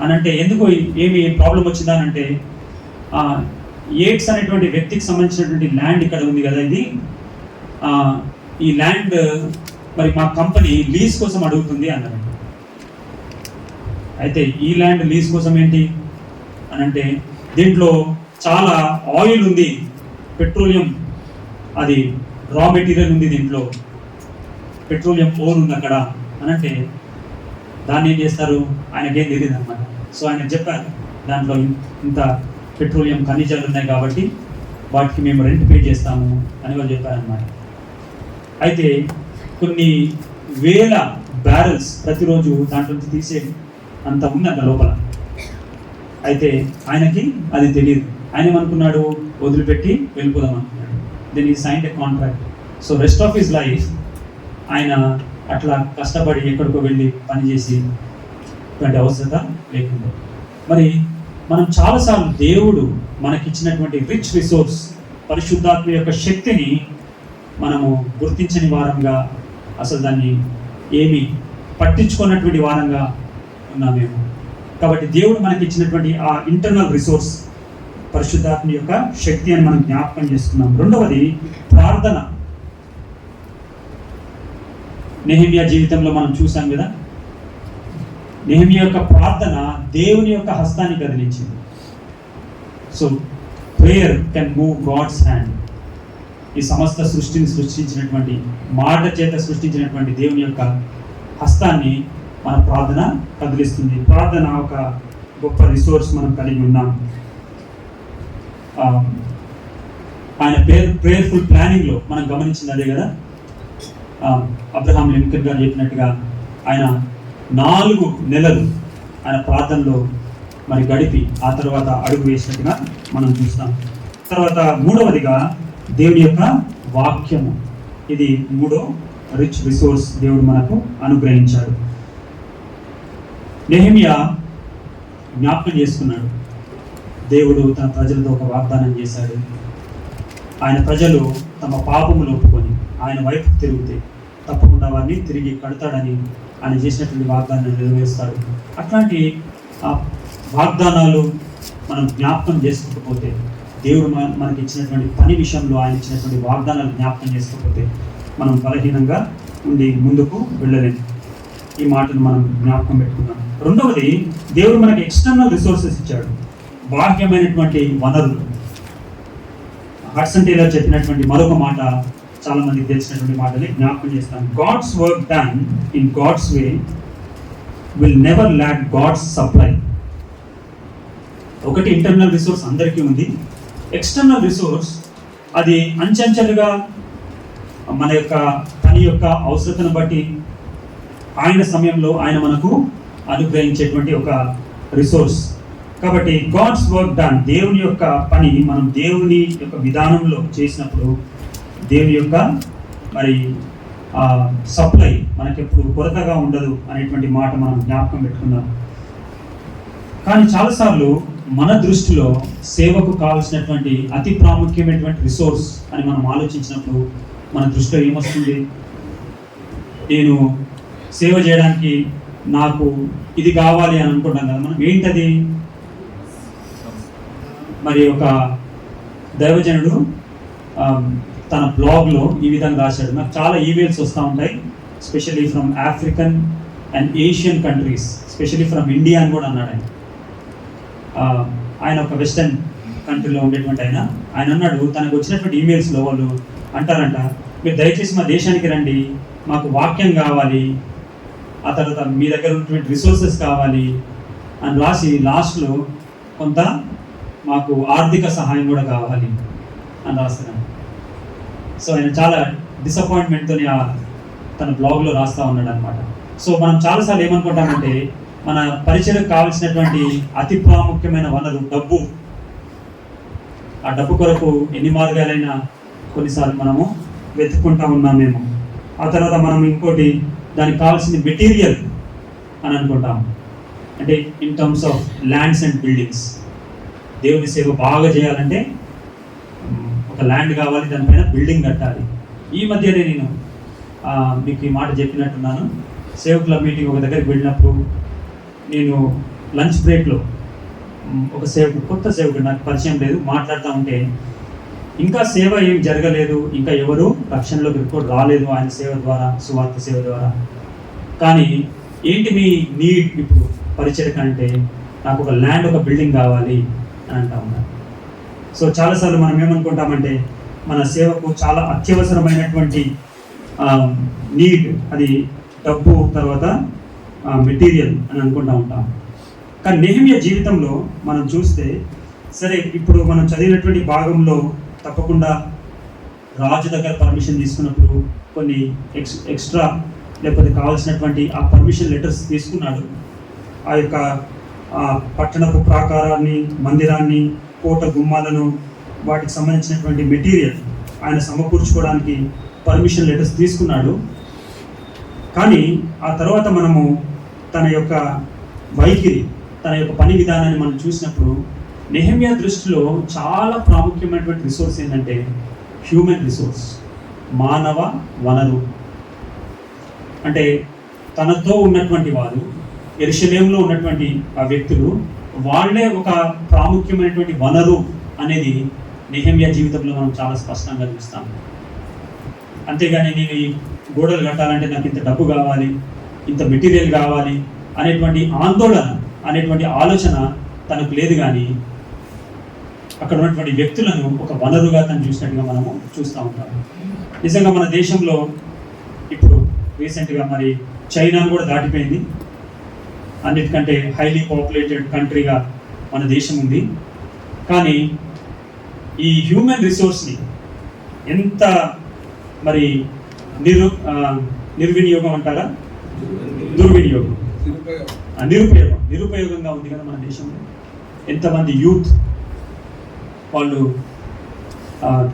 అని అంటే ఎందుకు, ఏమి ప్రాబ్లం వచ్చిందా అని అంటే, యේట్స్ అనేటువంటి వ్యక్తికి సంబంధించినటువంటి ల్యాండ్ ఇక్కడ ఉంది కదా, ఇది ఈ ల్యాండ్ మరి మా కంపెనీ లీజ్ కోసం అడుగుతుంది అన్నారు. అయితే ఈ ల్యాండ్ లీజ్ కోసం ఏంటి అని అంటే, దీంట్లో చాలా ఆయిల్ ఉంది, పెట్రోలియం, అది రా మెటీరియల్ ఉంది, దీంట్లో పెట్రోలియం ఓర్ ఉంది అక్కడ అని అంటే, దాన్ని ఏం చేస్తారు ఆయనకేం తెలియదు అనమాట. సో ఆయన చెప్పారు, దాంట్లో ఇంత పెట్రోలియం ఖనిజాలు ఉన్నాయి కాబట్టి వాటికి మేము రెంట్ పే చేస్తాము అని వాళ్ళు చెప్పారనమాట. అయితే కొన్ని వేల బ్యారెల్స్ ప్రతిరోజు దాంట్లో తీసే అంత ఉందంట లోపల. అయితే ఆయనకి అది తెలియదు. ఆయన ఏమనుకున్నాడు, వదిలిపెట్టి వెళ్ళిపోదాం అనుకున్నాడు. దెన్ ఈ signed a contract. So rest of his life ఆయన అట్లా కష్టపడి ఎక్కడికో వెళ్ళి పనిచేసి ఇటువంటి అవసరత లేకుండా. మరి మనం చాలాసార్లు దేవుడు మనకిచ్చినటువంటి రిచ్ రిసోర్స్ పరిశుద్ధాత్మ యొక్క శక్తిని మనము గుర్తించని వారంగా, అసలు దాన్ని ఏమి పట్టించుకున్నటువంటి వారంగా ఉన్నామేమో. కాబట్టి దేవుడు మనకి ఇచ్చినటువంటి ఆ ఇంటర్నల్ రిసోర్స్ పరిశుద్ధాత్మ యొక్క శక్తి అని మనం జ్ఞాపకం చేసుకున్నాం. రెండవది ప్రార్థన. నెహెమ్యా జీవితంలో మనం చూసాం కదా, నెహెమ్యా యొక్క ప్రార్థన దేవుని యొక్క హస్తాన్ని కదిలించింది. So prayer can move God's hand. ఈ సమస్త సృష్టిని సృష్టించినటువంటి, మాట చేత సృష్టించినటువంటి దేవుని యొక్క హస్తాన్ని మన ప్రార్థన కదిలిస్తుంది. ప్రార్థన ఒక గొప్ప రిసోర్స్ మనం కలిగి ఉన్నాం. ఆయన ప్రేయర్ఫుల్ ప్లానింగ్లో మనం గమనించింది అదే కదా. అబ్రహాం లింకన్ గారు చెప్పినట్టుగా ఆయన 4 నెలలు ఆయన ప్రార్థనలో మరి గడిపి ఆ తర్వాత అడుగు వేసినట్టుగా మనం చూస్తాం. తర్వాత మూడవదిగా దేవుని యొక్క వాక్యము. ఇది మూడో రిచ్ రిసోర్స్ దేవుడు మనకు అనుగ్రహించాడు. నెహెమ్యా జ్ఞాపకం చేసుకున్నాడు, దేవుడు తన ప్రజలతో ఒక వాగ్దానం చేశాడు. ఆయన ప్రజలు తమ పాపములు ఒప్పుకొని ఆయన వైపు తిరిగితే తప్పకుండా వారిని తిరిగి కడతాడని ఆయన చేసినటువంటి వాగ్దానాన్ని నెరవేరుస్తాడు. అట్లాంటి వాగ్దానాలు మనం జ్ఞాపకం చేసుకోకపోతే, దేవుడు మనకి ఇచ్చినటువంటి పని విషయంలో ఆయన ఇచ్చినటువంటి వాగ్దానాలు జ్ఞాపకం చేసుకోకపోతే మనం బలహీనంగా ఉండి ముందుకు వెళ్ళలేము. ఈ మాటను మనం జ్ఞాపకం పెట్టుకున్నాం. రెండవది, దేవుడు మనకి ఎక్స్టర్నల్ రిసోర్సెస్ ఇచ్చాడు, బాహ్యమైనటువంటి వనరులు. హడ్సన్ టేలర్ చెప్పినటువంటి మరొక మాట చాలా మందికి తెలిసినటువంటి మాటని జ్ఞాపకం చేస్తాను. God's work done in God's way will never lack God's supply. ఒకటి ఇంటర్నల్ రిసోర్స్ అందరికీ ఉంది. ఎక్స్టర్నల్ రిసోర్స్ అది అంచెంచెలుగా మన యొక్క పని యొక్క అవసరతను బట్టి ఆయన సమయంలో ఆయన మనకు అనుగ్రహించేటువంటి ఒక రిసోర్స్. కాబట్టి గాడ్స్ వర్క్ డన్, దేవుని యొక్క పని మనం దేవుని యొక్క విధానంలో చేసినప్పుడు దేవుని యొక్క మరి సప్లై మనకెప్పుడు కొరతగా ఉండదు అనేటువంటి మాట మనం జ్ఞాపకం పెట్టుకుందాం. కానీ చాలాసార్లు మన దృష్టిలో సేవకు కావాల్సినటువంటి అతి ప్రాముఖ్యమైనటువంటి రిసోర్స్ అని మనం ఆలోచించినప్పుడు మన దృష్టిలో ఏమొస్తుంది? నేను సేవ చేయడానికి నాకు ఇది కావాలి అని అనుకుంటాం కదా మనం. ఏంటది? మరి ఒక దైవజనుడు తన బ్లాగ్లో ఈ విధంగా రాశాడు. నాకు చాలా ఈమెయిల్స్ వస్తూ ఉంటాయి, specially from African and Asian countries, specially from India అని కూడా అన్నాడు ఆయన. ఆయన ఒక వెస్టర్న్ కంట్రీలో ఉండేటువంటి ఆయన అన్నాడు, తనకు వచ్చినటువంటి ఈమెయిల్స్లో వాళ్ళు అంటారంట, మీరు దయచేసి మా దేశానికి రండి, మాకు వాక్యం కావాలి, ఆ తర్వాత మీ దగ్గర ఉన్నటువంటి రిసోర్సెస్ కావాలి అని రాసి లాస్ట్లో కొంత మాకు ఆర్థిక సహాయం కూడా కావాలి అని రాస్తున్నాడు. సో ఆయన చాలా డిసప్పాయింట్మెంట్తో తన బ్లాగ్లో రాస్తూ ఉన్నాడు అనమాట. సో మనం చాలాసార్లు ఏమనుకుంటామంటే మన పరిచయకు కావాల్సినటువంటి అతి ప్రాముఖ్యమైన వనరు డబ్బు. ఆ డబ్బు కొరకు ఎన్ని మార్గాలైనా కొన్నిసార్లు మనము వెతుక్కుంటా ఉన్నామేమో. ఆ తర్వాత మనం ఇంకోటి దానికి కావాల్సింది మెటీరియల్ అని అనుకుంటాం. అంటే in terms of lands and buildings. దేవుని సేవ బాగా చేయాలంటే ఒక ల్యాండ్ కావాలి, దానిపైన బిల్డింగ్ కట్టాలి. ఈ మధ్యనే నేను మీకు ఈ మాట చెప్పినట్టున్నాను. సేవ్ క్లబ్ మీటింగ్ ఒక దగ్గరికి వెళ్ళినప్పుడు నేను లంచ్ బ్రేక్లో ఒక కొత్త సేవకుడు, నాకు పరిచయం లేదు, మాట్లాడుతూ ఉంటే ఇంకా సేవ ఏం జరగలేదు, ఇంకా ఎవరు రక్షణలోకి రిపోర్ట్ రాలేదు ఆయన సేవ ద్వారా, సువార్త సేవ ద్వారా. కానీ ఏంటి మీ నీడ్ ఇప్పుడు పరిచయం అంటే, నాకు ఒక ల్యాండ్, ఒక బిల్డింగ్ కావాలి అని అంటా ఉన్నారు. సో చాలాసార్లు మనం ఏమనుకుంటామంటే మన సేవకు చాలా అత్యవసరమైనటువంటి నీడ్ అది డబ్బు, తర్వాత మెటీరియల్ అని అనుకుంటూ ఉంటాం. కానీ నెహెమ్యా జీవితంలో మనం చూస్తే, సరే ఇప్పుడు మనం చదివినటువంటి భాగంలో తప్పకుండా రాజు దగ్గర పర్మిషన్ తీసుకున్నప్పుడు కొన్ని ఎక్స్ట్రా లేకపోతే కావాల్సినటువంటి ఆ పర్మిషన్ లెటర్స్ తీసుకున్నాడు. ఆ యొక్క పట్టణపు ప్రాకారాన్ని, మందిరాన్ని, కోట గుమ్మాలను, వాటికి సంబంధించినటువంటి మెటీరియల్ ఆయన సమకూర్చుకోవడానికి పర్మిషన్ లెటర్స్ తీసుకున్నాడు. కానీ ఆ తర్వాత మనము తన యొక్క వైఖరి, తన యొక్క పని విధానాన్ని మనం చూసినప్పుడు నెహెమ్యా దృష్టిలో చాలా ప్రాముఖ్యమైనటువంటి రిసోర్స్ ఏంటంటే హ్యూమన్ రిసోర్స్, మానవ వనరు. అంటే తనతో ఉన్నటువంటి వారు, యెరూషలేములో ఉన్నటువంటి ఆ వ్యక్తులు, వాళ్ళే ఒక ప్రాముఖ్యమైనటువంటి వనరు అనేది నెహెమ్యా జీవితంలో మనం చాలా స్పష్టంగా చూస్తాం. అంతేగాని నేను ఈ గోడలు కట్టాలంటే నాకు ఇంత డబ్బు కావాలి, ఇంత మెటీరియల్ కావాలి అనేటువంటి ఆందోళన, అనేటువంటి ఆలోచన తనకు లేదు. కానీ అక్కడ ఉన్నటువంటి వ్యక్తులను ఒక వనరుగా తను చూసినట్టుగా మనము చూస్తూ ఉంటాం. నిజంగా మన దేశంలో ఇప్పుడు రీసెంట్గా మరి చైనాను కూడా దాటిపోయింది. అన్నిటికంటే హైలీ పాపులేటెడ్ కంట్రీగా మన దేశం ఉంది. కానీ ఈ హ్యూమన్ రిసోర్స్ని ఎంత మరి నిర్వినియోగం అంటారా, దుర్వినియోగం నిరుపయోగంగా ఉంది కదా మన దేశంలో. ఎంతమంది యూత్ వాళ్ళు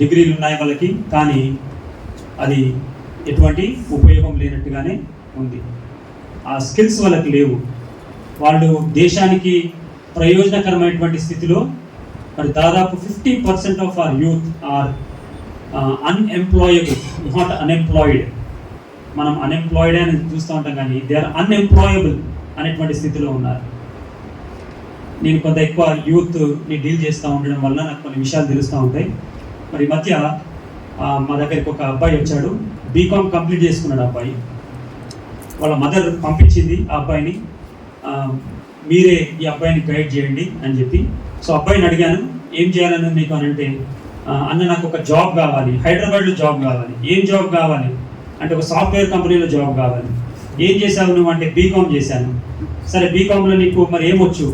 డిగ్రీలు ఉన్నాయి వాళ్ళకి, కానీ అది ఎటువంటి ఉపయోగం లేనట్టుగానే ఉంది. ఆ స్కిల్స్ వాళ్ళకి లేవు. వాళ్ళు దేశానికి ప్రయోజనకరమైనటువంటి స్థితిలో మరి దాదాపు 50% of our youth are unemployable, not unemployed. మనం అన్ఎంప్లాయిడ్ అని చూస్తూ ఉంటాం, కానీ దే ఆర్ అన్ఎంప్లాయబుల్ అనేటువంటి స్థితిలో ఉన్నారు. నేను కొంత ఎక్కువ యూత్ని డీల్ చేస్తూ ఉండడం వల్ల నాకు కొన్ని విషయాలు తెలుస్తూ ఉంటాయి. మరి ఈ మధ్య మా దగ్గరికి ఒక అబ్బాయి వచ్చాడు, బీకామ్ కంప్లీట్ చేసుకున్నాడు అబ్బాయి. వాళ్ళ మదర్ పంపించింది ఆ అబ్బాయిని, మీరే ఈ అబ్బాయిని గైడ్ చేయండి అని చెప్పి. సో అబ్బాయిని అడిగాను, ఏం చేయాలని మీకు అని అంటే, అన్న నాకు ఒక జాబ్ కావాలి, హైదరాబాద్లో జాబ్ కావాలి. ఏం జాబ్ కావాలి అంటే, ఒక సాఫ్ట్వేర్ కంపెనీలో జాబ్ కావాలి. ఏం చేసావు నువ్వు అంటే, బీకామ్ చేశాను. సరే బీకామ్లో నీకు మరి ఏమొచ్చు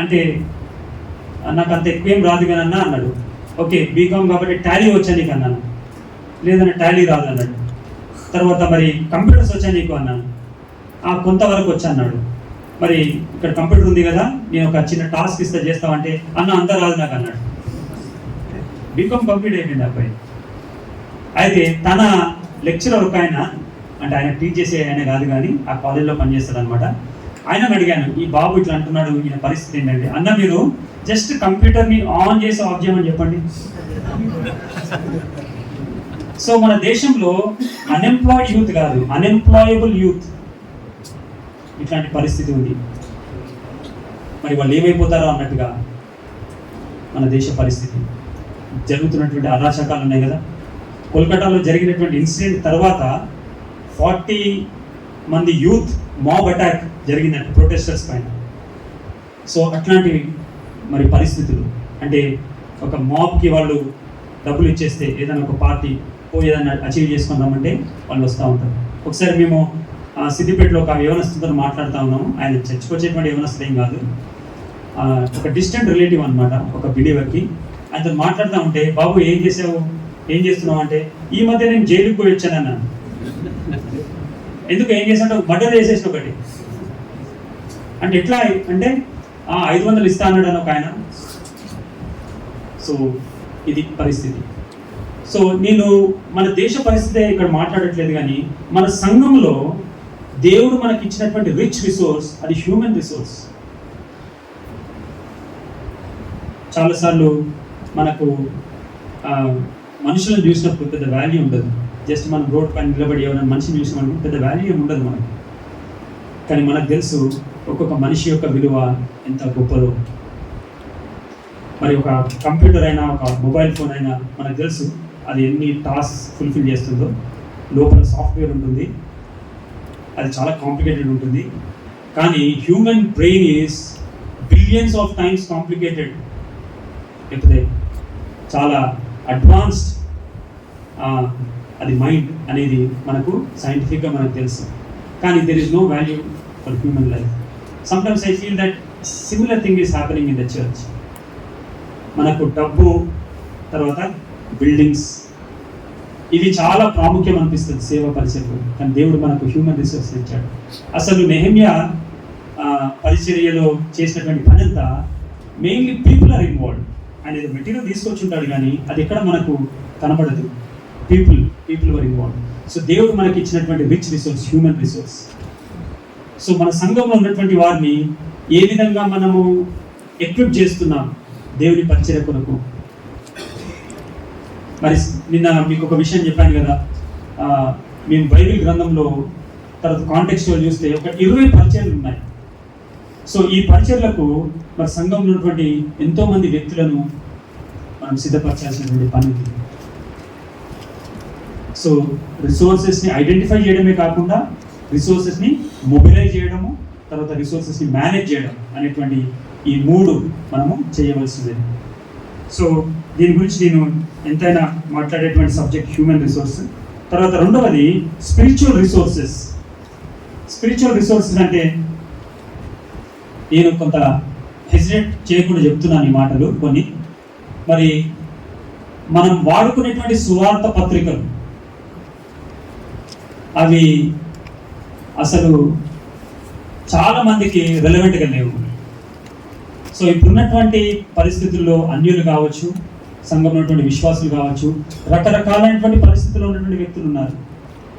అంటే, నాకు అంత ఎక్కువ ఏం రాదు కానీ అన్నా అన్నాడు. ఓకే బీకామ్ కాబట్టి టాలీ వచ్చా నీకు అన్నాను. లేదన్నా టాలీ రాదు అన్నాడు. తర్వాత మరి కంప్యూటర్స్ వచ్చా నీకు అన్నాను. కొంతవరకు వచ్చా అన్నాడు. మరి ఇక్కడ కంప్యూటర్ ఉంది కదా, నేను ఒక చిన్న టాస్క్ ఇస్తే చేస్తామంటే, అన్న అంతా రాదు నాకు అన్నాడు. బీకామ్ కంప్లీట్ అయిపోయింది అబ్బాయి. అయితే తన లెక్చరర్ ఒక ఆయన, అంటే ఆయన టీచ్ చేసే ఆయన కాదు కానీ ఆ కాలేజ్లో పనిచేస్తాడు అనమాట. ఆయనను అడిగాను, ఈ బాబు ఇట్లా అంటున్నాడు, ఈయన పరిస్థితి ఏంటంటే, అన్న మీరు జస్ట్ కంప్యూటర్ని ఆన్ చేసి ఆఫ్ చేయమని చెప్పండి. సో మన దేశంలో అన్ఎంప్లాయిడ్ యూత్ కాదు, అన్ఎంప్లాయబుల్ యూత్, ఇట్లాంటి పరిస్థితి ఉంది. మరి వాళ్ళు ఏమైపోతారో అన్నట్టుగా మన దేశ పరిస్థితి. జరుగుతున్నటువంటి అరాచకాలు ఉన్నాయి కదా. కోల్కతాలో జరిగినటువంటి ఇన్సిడెంట్ తర్వాత 40 మంది యూత్ మాబ్ అటాక్ జరిగిందంటే ప్రొటెస్టర్స్ పైన. సో అట్లాంటి మరి పరిస్థితులు, అంటే ఒక మాబ్కి వాళ్ళు డబ్బులు ఇచ్చేస్తే ఏదైనా ఒక పార్టీ ఏదైనా అచీవ్ చేసుకుందామంటే వాళ్ళు వస్తూ ఉంటారు. ఒకసారి మేము సిద్దిపేటలో ఒక యవనస్తుతో మాట్లాడుతూ ఉన్నాము. ఆయన చచ్చిపోయేటువంటి యవనస్తులు ఏం కాదు, ఒక డిస్టెంట్ రిలేటివ్ అనమాట, ఒక బిలీవర్కి. ఆయనతో మాట్లాడుతూ ఉంటే, బాబు ఏం చేసావు, ఏం చేస్తున్నావు అంటే, ఈ మధ్య నేను జైలుకి పోయి వచ్చానన్నా. ఎందుకు ఏం చేశాడు, మర్డర్ చేసేసి ఒకటి అంటే ఎట్లా అంటే 500 ఇస్తా అన్నాడు అని ఒక ఆయన. సో ఇది పరిస్థితి. సో నేను మన దేశ పరిస్థితి ఇక్కడ మాట్లాడట్లేదు, కానీ మన సంఘంలో దేవుడు మనకి ఇచ్చినటువంటి రిచ్ రిసోర్స్, అది హ్యూమన్ రిసోర్స్. చాలాసార్లు మనకు మనుషులను చూసినప్పుడు పెద్ద వాల్యూ ఉండదు. జస్ట్ మనం రోడ్ పైన నిలబడి ఎవరైనా మనిషిని చూసినప్పుడు పెద్ద వాల్యూ ఏమి ఉండదు మనకు. కానీ మనకు తెలుసు ఒక్కొక్క మనిషి యొక్క విలువ ఎంత గొప్పదో. మరి ఒక కంప్యూటర్ అయినా, ఒక మొబైల్ ఫోన్ అయినా మనకు తెలుసు అది ఎన్ని టాస్క్ ఫుల్ఫిల్ చేస్తుందో. లోపల సాఫ్ట్వేర్ ఉంటుంది, అది చాలా కాంప్లికేటెడ్ ఉంటుంది. కానీ human brain is billions of times complicated. లేకపోతే చాలా అడ్వాన్స్డ్ అది మైండ్ అనేది మనకు సైంటిఫిక్గా మనకు తెలుసు. కానీ there is no value for human life. Sometimes I feel that similar thing is happening in the church. మనకు డబ్బు, తర్వాత బిల్డింగ్స్, ఇవి చాలా ప్రాముఖ్యం అనిపిస్తుంది సేవ పరిచర్యలో. కానీ దేవుడు మనకు హ్యూమన్ రిసోర్స్ ఇచ్చాడు. అసలు నెహెమ్యా పరిచర్యలో చేసినటువంటి పని అంతా మెయిన్లీ పీపుల్ ఆర్ ఇన్వాల్వ్డ్. ఆయన ఏదో మెటీరియల్ తీసుకొచ్చి ఉంటాడు, కానీ అది ఎక్కడ మనకు కనబడదు. People were involved. సో దేవుడు మనకి ఇచ్చినటువంటి rich resource human resource. So మన సంఘంలో ఉన్నటువంటి వారిని ఏ విధంగా మనము ఎక్విప్ చేస్తున్నాం దేవుని పరిచర్య కొరకు. మరి నిన్న మీకు ఒక విషయం చెప్పాను కదా, మేము బైబిల్ గ్రంథంలో తర్వాత కాంటెక్స్ట్లో చూస్తే ఒక 20 పరిచర్యలు ఉన్నాయి. సో ఈ పరిచర్లకు మరి సంఘంలో ఉన్నటువంటి ఎంతోమంది వ్యక్తులను మనం సిద్ధపరచాల్సినటువంటి పని ఉంది. సో రిసోర్సెస్ని ఐడెంటిఫై చేయడమే కాకుండా రిసోర్సెస్ని మొబిలైజ్ చేయడము, తర్వాత రిసోర్సెస్ని మేనేజ్ చేయడం అనేటువంటి ఈ 3 మనము చేయవలసింది. సో దీని గురించి నేను ఎంతైనా మాట్లాడేటువంటి సబ్జెక్ట్ హ్యూమన్ రిసోర్స్. తర్వాత రెండవది స్పిరిచువల్ రిసోర్సెస్. స్పిరిచువల్ రిసోర్సెస్ అంటే నేను కొంత హెసిటేట్ చేయకుండా చెప్తున్నాను ఈ మాటలు కొన్ని. మరి మనం వాడుకునేటువంటి సువార్త పత్రికలు, అవి అసలు చాలా మందికి రెలవెంట్గా లేవు. సో ఇప్పుడున్నటువంటి పరిస్థితుల్లో అన్యులు కావచ్చు, సంఘంలో ఉన్నటువంటి విశ్వాసులు కావచ్చు, రకరకాలైనటువంటి పరిస్థితుల్లో ఉన్నటువంటి వ్యక్తులు ఉన్నారు.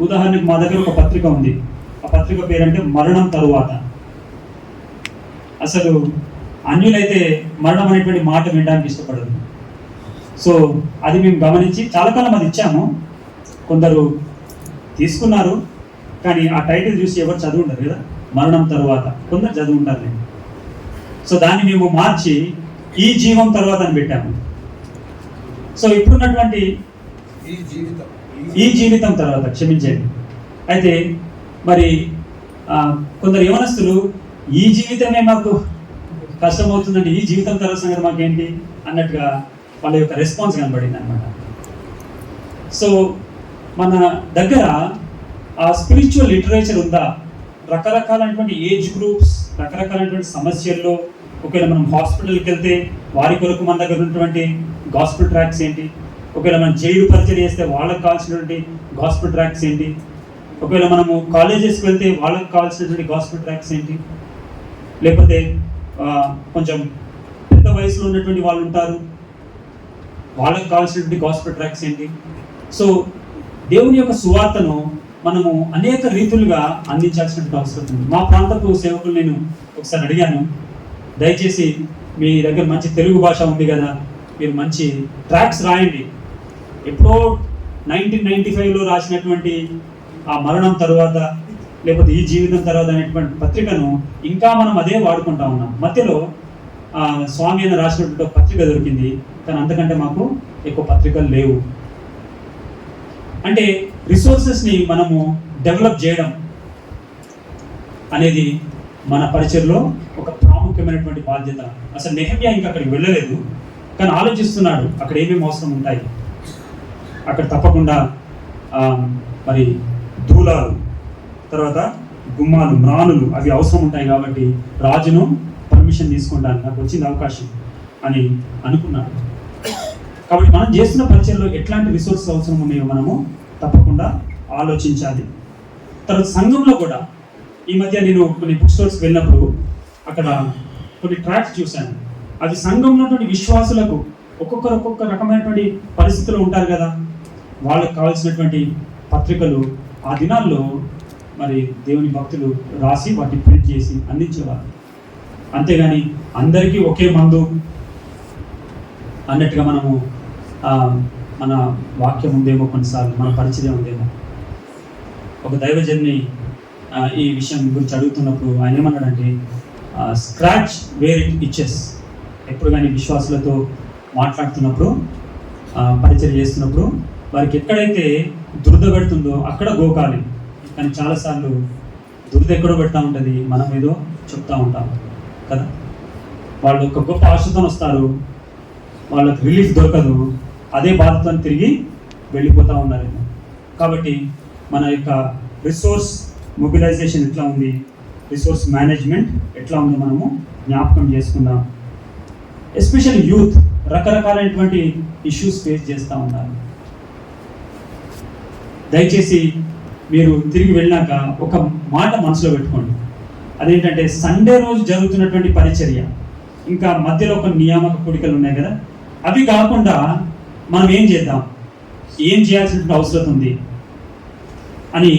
ఉదాహరణకు మా దగ్గర ఒక పత్రిక ఉంది. ఆ పత్రిక పేరంటే మరణం తరువాత. అసలు అన్యులైతే మరణం అనేటువంటి మాట వినడానికి ఇష్టపడరు. సో అది మేము గమనించి చాలా కాలం అది ఇచ్చాము. కొందరు తీసుకున్నారు, కానీ ఆ టైటిల్ చూసి ఎవరు చదువు ఉండరు కదా, మరణం తరువాత. కొందరు చదువు ఉంటారు. సో దాన్ని మేము మార్చి ఈ జీవం తర్వాత అని పెట్టాము. సో ఇప్పుడున్నటువంటి ఈ జీవితం తర్వాత, క్షమించండి. అయితే మరి కొందరు యవనస్తులు ఈ జీవితమే మాకు కష్టమవుతుందంటే ఈ జీవితం తర్వాత సంగతి మాకేంటి అన్నట్టుగా వాళ్ళ యొక్క రెస్పాన్స్ కనబడింది అనమాట. సో మన దగ్గర ఆ స్పిరిచువల్ లిటరేచర్ ఉందా? రకరకాలైనటువంటి ఏజ్ గ్రూప్స్, రకరకాలైనటువంటి సమస్యల్లో ఒకవేళ మనం హాస్పిటల్కి వెళ్తే వారి కొరకు మన దగ్గర ఉన్నటువంటి గాస్పెల్ ట్రాక్స్ ఏంటి? ఒకవేళ మనం జైలు పరిచయం చేస్తే వాళ్ళకి కావాల్సినటువంటి గాస్పెల్ ట్రాక్స్ ఏంటి? ఒకవేళ మనము కాలేజెస్కి వెళ్తే వాళ్ళకి కావాల్సినటువంటి గాస్పెల్ ట్రాక్స్ ఏంటి? లేకపోతే కొంచెం పెద్ద వయసులో ఉన్నటువంటి వాళ్ళు ఉంటారు, వాళ్ళకి కావాల్సినటువంటి గాస్పెల్ ట్రాక్స్ ఏంటి? సో దేవుని యొక్క సువార్తను మనము అనేక రీతులుగా అందించాల్సినటువంటి అవసరం ఉంది. మా ప్రాంతపు సేవకులు నేను ఒకసారి అడిగాను, దయచేసి మీ దగ్గర మంచి తెలుగు భాష ఉంది కదా, మీరు మంచి ట్రాక్స్ రాయండి. ఎప్పుడో 1995లో రాసినటువంటి ఆ మరణం తర్వాత లేకపోతే ఈ జీవితం తర్వాత అనేటువంటి పత్రికను ఇంకా మనం అదే వాడుకుంటా ఉన్నాం. మధ్యలో స్వామి అని రాసినటువంటి పత్రిక దొరికింది, కానీ అంతకంటే మాకు ఎక్కువ పత్రికలు లేవు. అంటే రిసోర్సెస్ని మనము డెవలప్ చేయడం అనేది మన పరిచయలో ఒక ప్రాముఖ్యమైనటువంటి బాధ్యత. అసలు నెహెమ్యా ఇంకా అక్కడికి వెళ్ళలేదు, కానీ ఆలోచిస్తున్నాడు అక్కడ ఏమేమి అవసరం ఉంటాయి. అక్కడ తప్పకుండా మరి దూలాలు, తర్వాత గుమ్మాలు, మ్రానులు అవి అవసరం ఉంటాయి. కాబట్టి రాజును పర్మిషన్ తీసుకుంటాను, నాకు వచ్చింది అవకాశం అని అనుకున్నాడు. కాబట్టి మనం చేస్తున్న పరిచయంలో ఎట్లాంటి రిసోర్సెస్ అవసరం ఉన్నాయో మనము తప్పకుండా ఆలోచించాలి. తర్వాత సంఘంలో కూడా ఈ మధ్య నేను కొన్ని బుక్ స్టోర్స్కి వెళ్ళినప్పుడు అక్కడ కొన్ని ట్రాక్స్ చూశాను. అది సంఘంలో ఉన్నటువంటి విశ్వాసులకు ఒక్కొక్క రకమైనటువంటి పరిస్థితులు ఉంటారు కదా, వాళ్ళకి కావాల్సినటువంటి పత్రికలు ఆ దినాల్లో మరి దేవుని భక్తులు రాసి వాటిని ప్రింట్ చేసి అందించేవారు. అంతేగాని అందరికీ ఒకే మందు అన్నట్టుగా మనము మన వాక్యం ఉందేమో, కొన్నిసార్లు మన పరిచయం ఉందేమో. ఒక దైవజన్ని ఈ విషయం గురించి అడుగుతున్నప్పుడు ఆయన ఏమన్నాడంటే, స్క్రాచ్ వేర్ ఇట్ ఇచ్చెస్. ఎప్పుడు కానీ విశ్వాసులతో మాట్లాడుతున్నప్పుడు, పరిచయం చేస్తున్నప్పుడు వారికి ఎక్కడైతే దురద పెడుతుందో అక్కడ గోకాలి. కానీ చాలాసార్లు దురద ఎక్కడో పెడతా ఉంటుంది, మనం ఏదో చెప్తా ఉంటాం కదా. వాళ్ళు ఒక గొప్ప ఆశతో వస్తారు, వాళ్ళకి రిలీఫ్ దొరకదు, అదే బాధతో తిరిగి వెళ్ళిపోతూ ఉన్నారేమో. కాబట్టి మన యొక్క రిసోర్స్ మొబిలైజేషన్ ఎట్లా ఉంది, రిసోర్స్ మేనేజ్మెంట్ ఎట్లా ఉందో మనము జ్ఞాపకం చేసుకుందాం. ఎస్పెషల్లీ యూత్ రకరకాలైనటువంటి ఇష్యూస్ ఫేస్ చేస్తూ ఉన్నారు. దయచేసి మీరు తిరిగి వెళ్ళినాక ఒక మాట మనసులో పెట్టుకోండి. అదేంటంటే సండే రోజు జరుగుతున్నటువంటి పరిచర్య, ఇంకా మధ్యలో ఒక నియామక కూడికలు ఉన్నాయి కదా, అవి కాకుండా మనం ఏం చేద్దాం, ఏం చేయాల్సినటువంటి అవసరం ఉంది అని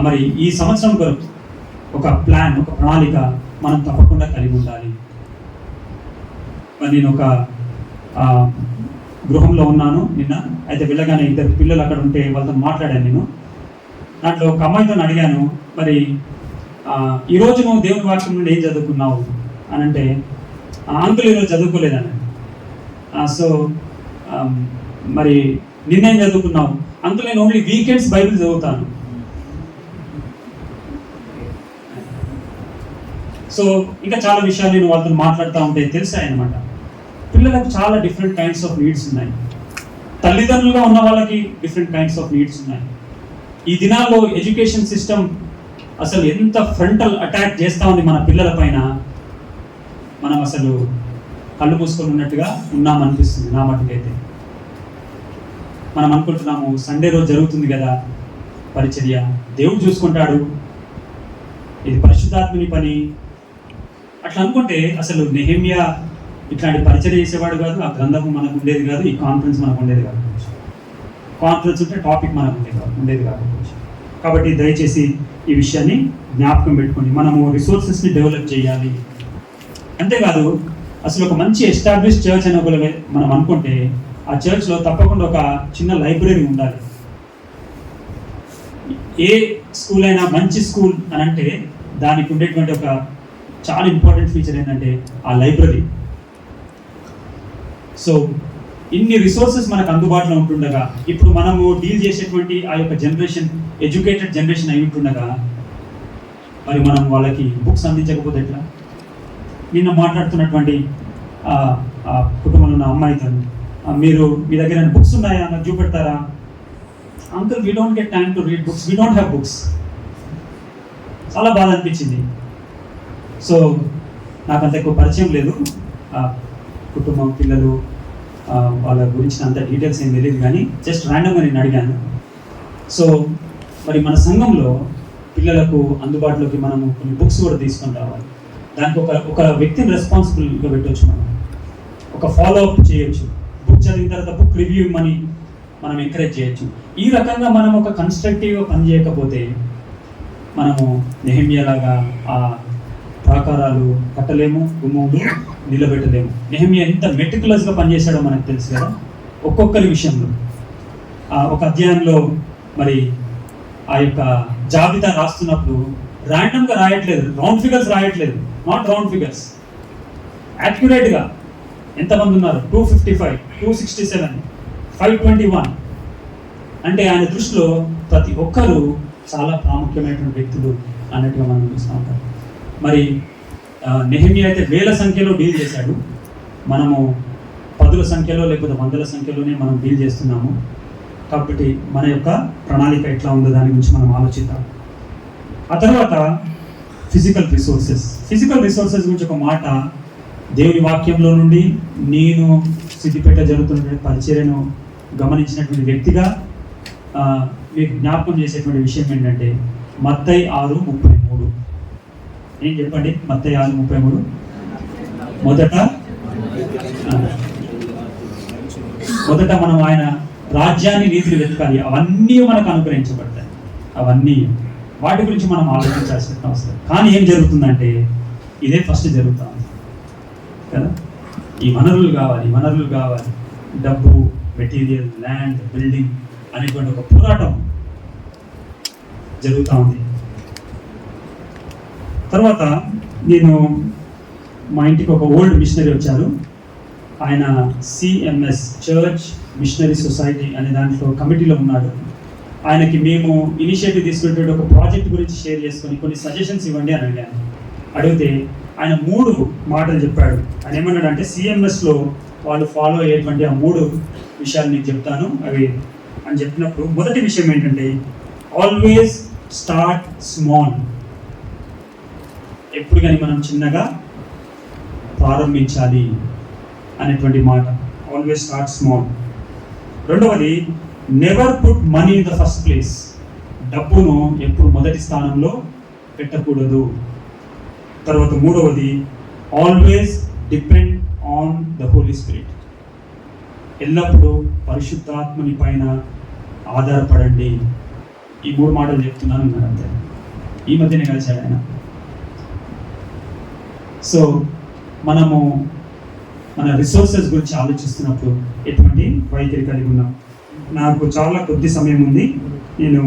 మరి ఈ సంవత్సరం కొరకు ఒక ప్లాన్, ఒక ప్రణాళిక మనం తప్పకుండా కలిగి ఉండాలి. మరి నేను ఒక గృహంలో ఉన్నాను నిన్న. అయితే వెళ్ళగానే ఇద్దరు పిల్లలు అక్కడ ఉంటే వాళ్ళతో మాట్లాడాను నేను. దాంట్లో ఒక అమ్మాయితో అడిగాను, మరి ఈరోజు నువ్వు దేవుని వాక్యం నుండి ఏం చదువుకున్నావు అని అంటే, అంకుల్ ఈరోజు చదువుకోలేదని. సో మరి నిన్నేం చదువుకున్నావు? అంకుల్ నేను ఓన్లీ వీకెండ్స్ బైబిల్ చదువుతాను. సో ఇంకా చాలా విషయాలు నేను వాళ్ళతో మాట్లాడుతూ ఉంటే తెలిసాయన్నమాట. పిల్లలకు చాలా డిఫరెంట్ కైండ్స్ ఆఫ్ నీడ్స్ ఉన్నాయి. తల్లిదండ్రులుగా ఉన్న వాళ్ళకి డిఫరెంట్ కైండ్స్ ఆఫ్ నీడ్స్ ఉన్నాయి. ఈ దినాల్లో ఎడ్యుకేషన్ సిస్టమ్ అసలు ఎంత ఫ్రంటల్ అటాక్ చేస్తూ ఉంది మన పిల్లల పైన. మనం అసలు కళ్ళు మూసుకొని ఉన్నట్టుగా ఉన్నామనిపిస్తుంది నా మటుకైతే. మనం అనుకుంటున్నాము సండే రోజు జరుగుతుంది కదా పరిచర్య, దేవుడు చూసుకుంటాడు, ఇది పరిశుద్ధాత్మని పని అట్లా అనుకుంటే అసలు నెహెమ్యా ఇట్లాంటి పరిచయం చేసేవాడు కాదు, ఆ గ్రంథము మనకు ఉండేది కాదు, ఈ కాన్ఫరెన్స్ మనకు ఉండేది కాదు. కాన్ఫరెన్స్ ఉంటే టాపిక్ మనకు ఉండేది కాకపోవచ్చు. కాబట్టి దయచేసి ఈ విషయాన్ని జ్ఞాపకం పెట్టుకోండి. మనము రిసోర్సెస్ని డెవలప్ చేయాలి. అంతేకాదు అసలు ఒక మంచి ఎస్టాబ్లిష్ చర్చ్ అని ఒకవేళ మనం అనుకుంటే ఆ చర్చ్లో తప్పకుండా ఒక చిన్న లైబ్రరీ ఉండాలి. ఏ స్కూల్ అయినా మంచి స్కూల్ అని అంటే దానికి ఉండేటువంటి ఒక చాలా ఇంపార్టెంట్ ఫీచర్ ఏంటంటే ఆ లైబ్రరీ. సో ఇన్ని రిసోర్సెస్ మనకు అందుబాటులో ఉంటుండగా, ఇప్పుడు మనము డీల్ చేసేటువంటి ఆ యొక్క జనరేషన్ ఎడ్యుకేటెడ్ జనరేషన్ అయి ఉంటుండగా మరి మనం వాళ్ళకి బుక్స్ అందించకపోతే ఎట్లా? నిన్న మాట్లాడుతున్నటువంటి కుటుంబంలో ఉన్న అమ్మాయితో మీరు మీ దగ్గర బుక్స్ ఉన్నాయా నాకు చూపెడతారా? Uncle we don't get time to read books, we don't have books. చాలా బాధ అనిపించింది. సో నాకు అంత ఎక్కువ పరిచయం లేదు, కుటుంబం పిల్లలు వాళ్ళ గురించి అంత డీటెయిల్స్ ఏం తెలియదు, కానీ జస్ట్ ర్యాండమ్గా నేను అడిగాను. సో మరి మన సంఘంలో పిల్లలకు అందుబాటులోకి మనము కొన్ని బుక్స్ కూడా తీసుకొని రావాలి. దానికి ఒక వ్యక్తిని రెస్పాన్సిబుల్గా పెట్టవచ్చు, ఒక ఫాలో అప్ చేయొచ్చు. బుక్ చదివిన తర్వాత బుక్ రివ్యూ ఇవ్వమని మనం ఎంకరేజ్ చేయొచ్చు. ఈ రకంగా మనం ఒక కన్స్ట్రక్టివ్గా పని చేయకపోతే మనము నెహెమ్యాలాగా ఆ ప్రాకారాలు కట్టలేము, గుమ్మములు నిలబెట్టలేము. నెహెమ్యా ఎంత మెటిక్యులస్గా పనిచేశాడో మనకు తెలుసు కదా. ఒక్కొక్కరి విషయంలో ఒక అధ్యాయంలో మరి ఆ యొక్క జాబితా రాస్తున్నప్పుడు ర్యాండమ్గా రాయట్లేదు, రౌండ్ ఫిగర్స్ రాయట్లేదు, నాట్ రౌండ్ ఫిగర్స్, యాక్యురేట్గా ఎంతమంది ఉన్నారు, 255, 267, 521 అంటే ఆయన దృష్టిలో ప్రతి ఒక్కరూ చాలా ప్రాముఖ్యమైనటువంటి వ్యక్తులు అన్నట్టుగా మనం చూస్తూ ఉంటాం. మరి నెహెమ్యా అయితే వేల సంఖ్యలో డీల్ చేశాడు, మనము పదుల సంఖ్యలో లేకపోతే వందల సంఖ్యలోనే మనం డీల్ చేస్తున్నాము. కాబట్టి మన యొక్క ప్రణాళిక ఎట్లా ఉందో దాని గురించి మనం ఆలోచిద్దాం. ఆ తర్వాత ఫిజికల్ రిసోర్సెస్ గురించి ఒక మాట దేవుని వాక్యంలో నుండి నేను సిద్దిపేట జరుగుతున్నటువంటి పరిచర్యను గమనించినటువంటి వ్యక్తిగా మీకు జ్ఞాపకం చేసేటువంటి విషయం ఏంటంటే మత్తయి 6:33. ఏం చెప్పండి? మత్తయి 6:33. మొదట మనం ఆయన రాజ్యాన్ని నీతిని వెతకాలి, అవన్నీ మనకు అనుగ్రహించబడతాయి. అవన్నీ వాటి గురించి మనం ఆలోచించాల్సిన అవసరం. కానీ ఏం జరుగుతుందంటే ఇదే ఫస్ట్ జరుగుతుంది కదా. ఈ వనరులు కావాలి, డబ్బు, మెటీరియల్, ల్యాండ్, బిల్డింగ్ అనేటువంటి ఒక పోరాటం జరుగుతూ ఉంది. తర్వాత నేను మా ఇంటికి ఒక ఓల్డ్ మిషనరీ వచ్చారు. ఆయన CMS చర్చ్ మిషనరీ సొసైటీ అనే దాంట్లో కమిటీలో ఉన్నాడు. ఆయనకి మేము ఇనిషియేటివ్ తీసుకునేటువంటి ఒక ప్రాజెక్ట్ గురించి షేర్ చేసుకొని కొన్ని సజెషన్స్ ఇవ్వండి అని అడిగాను. అడిగితే ఆయన 3 మాటలు చెప్పాడు. ఆయన ఏమన్నాడు అంటే CMSలో వాళ్ళు ఫాలో అయ్యేటువంటి ఆ 3 విషయాలు మీకు చెప్తాను అవి అని చెప్పినప్పుడు మొదటి విషయం ఏంటంటే ఆల్వేస్ స్టార్ట్ స్మాల్. ఎప్పుడు కానీ మనం చిన్నగా ప్రారంభించాలి అనేటువంటి మాట. Always start small. రెండవది never put money in the first place. డబ్బును ఎప్పుడు మొదటి స్థానంలో పెట్టకూడదు. తర్వాత మూడవది always depend on the Holy Spirit. ఎల్లప్పుడూ పరిశుద్ధాత్మని పైన ఆధారపడండి. ఈ 3 మాటలు చెప్తున్నాను అంతే. ఈ మధ్యనే కలిశాడు ఆయన. సో మనము మన రిసోర్సెస్ గురించి ఆలోచిస్తున్నప్పుడు ఎటువంటి వైఖరి కలిగి ఉన్నాం. నాకు చాలా కొద్ది సమయం ఉంది. నేను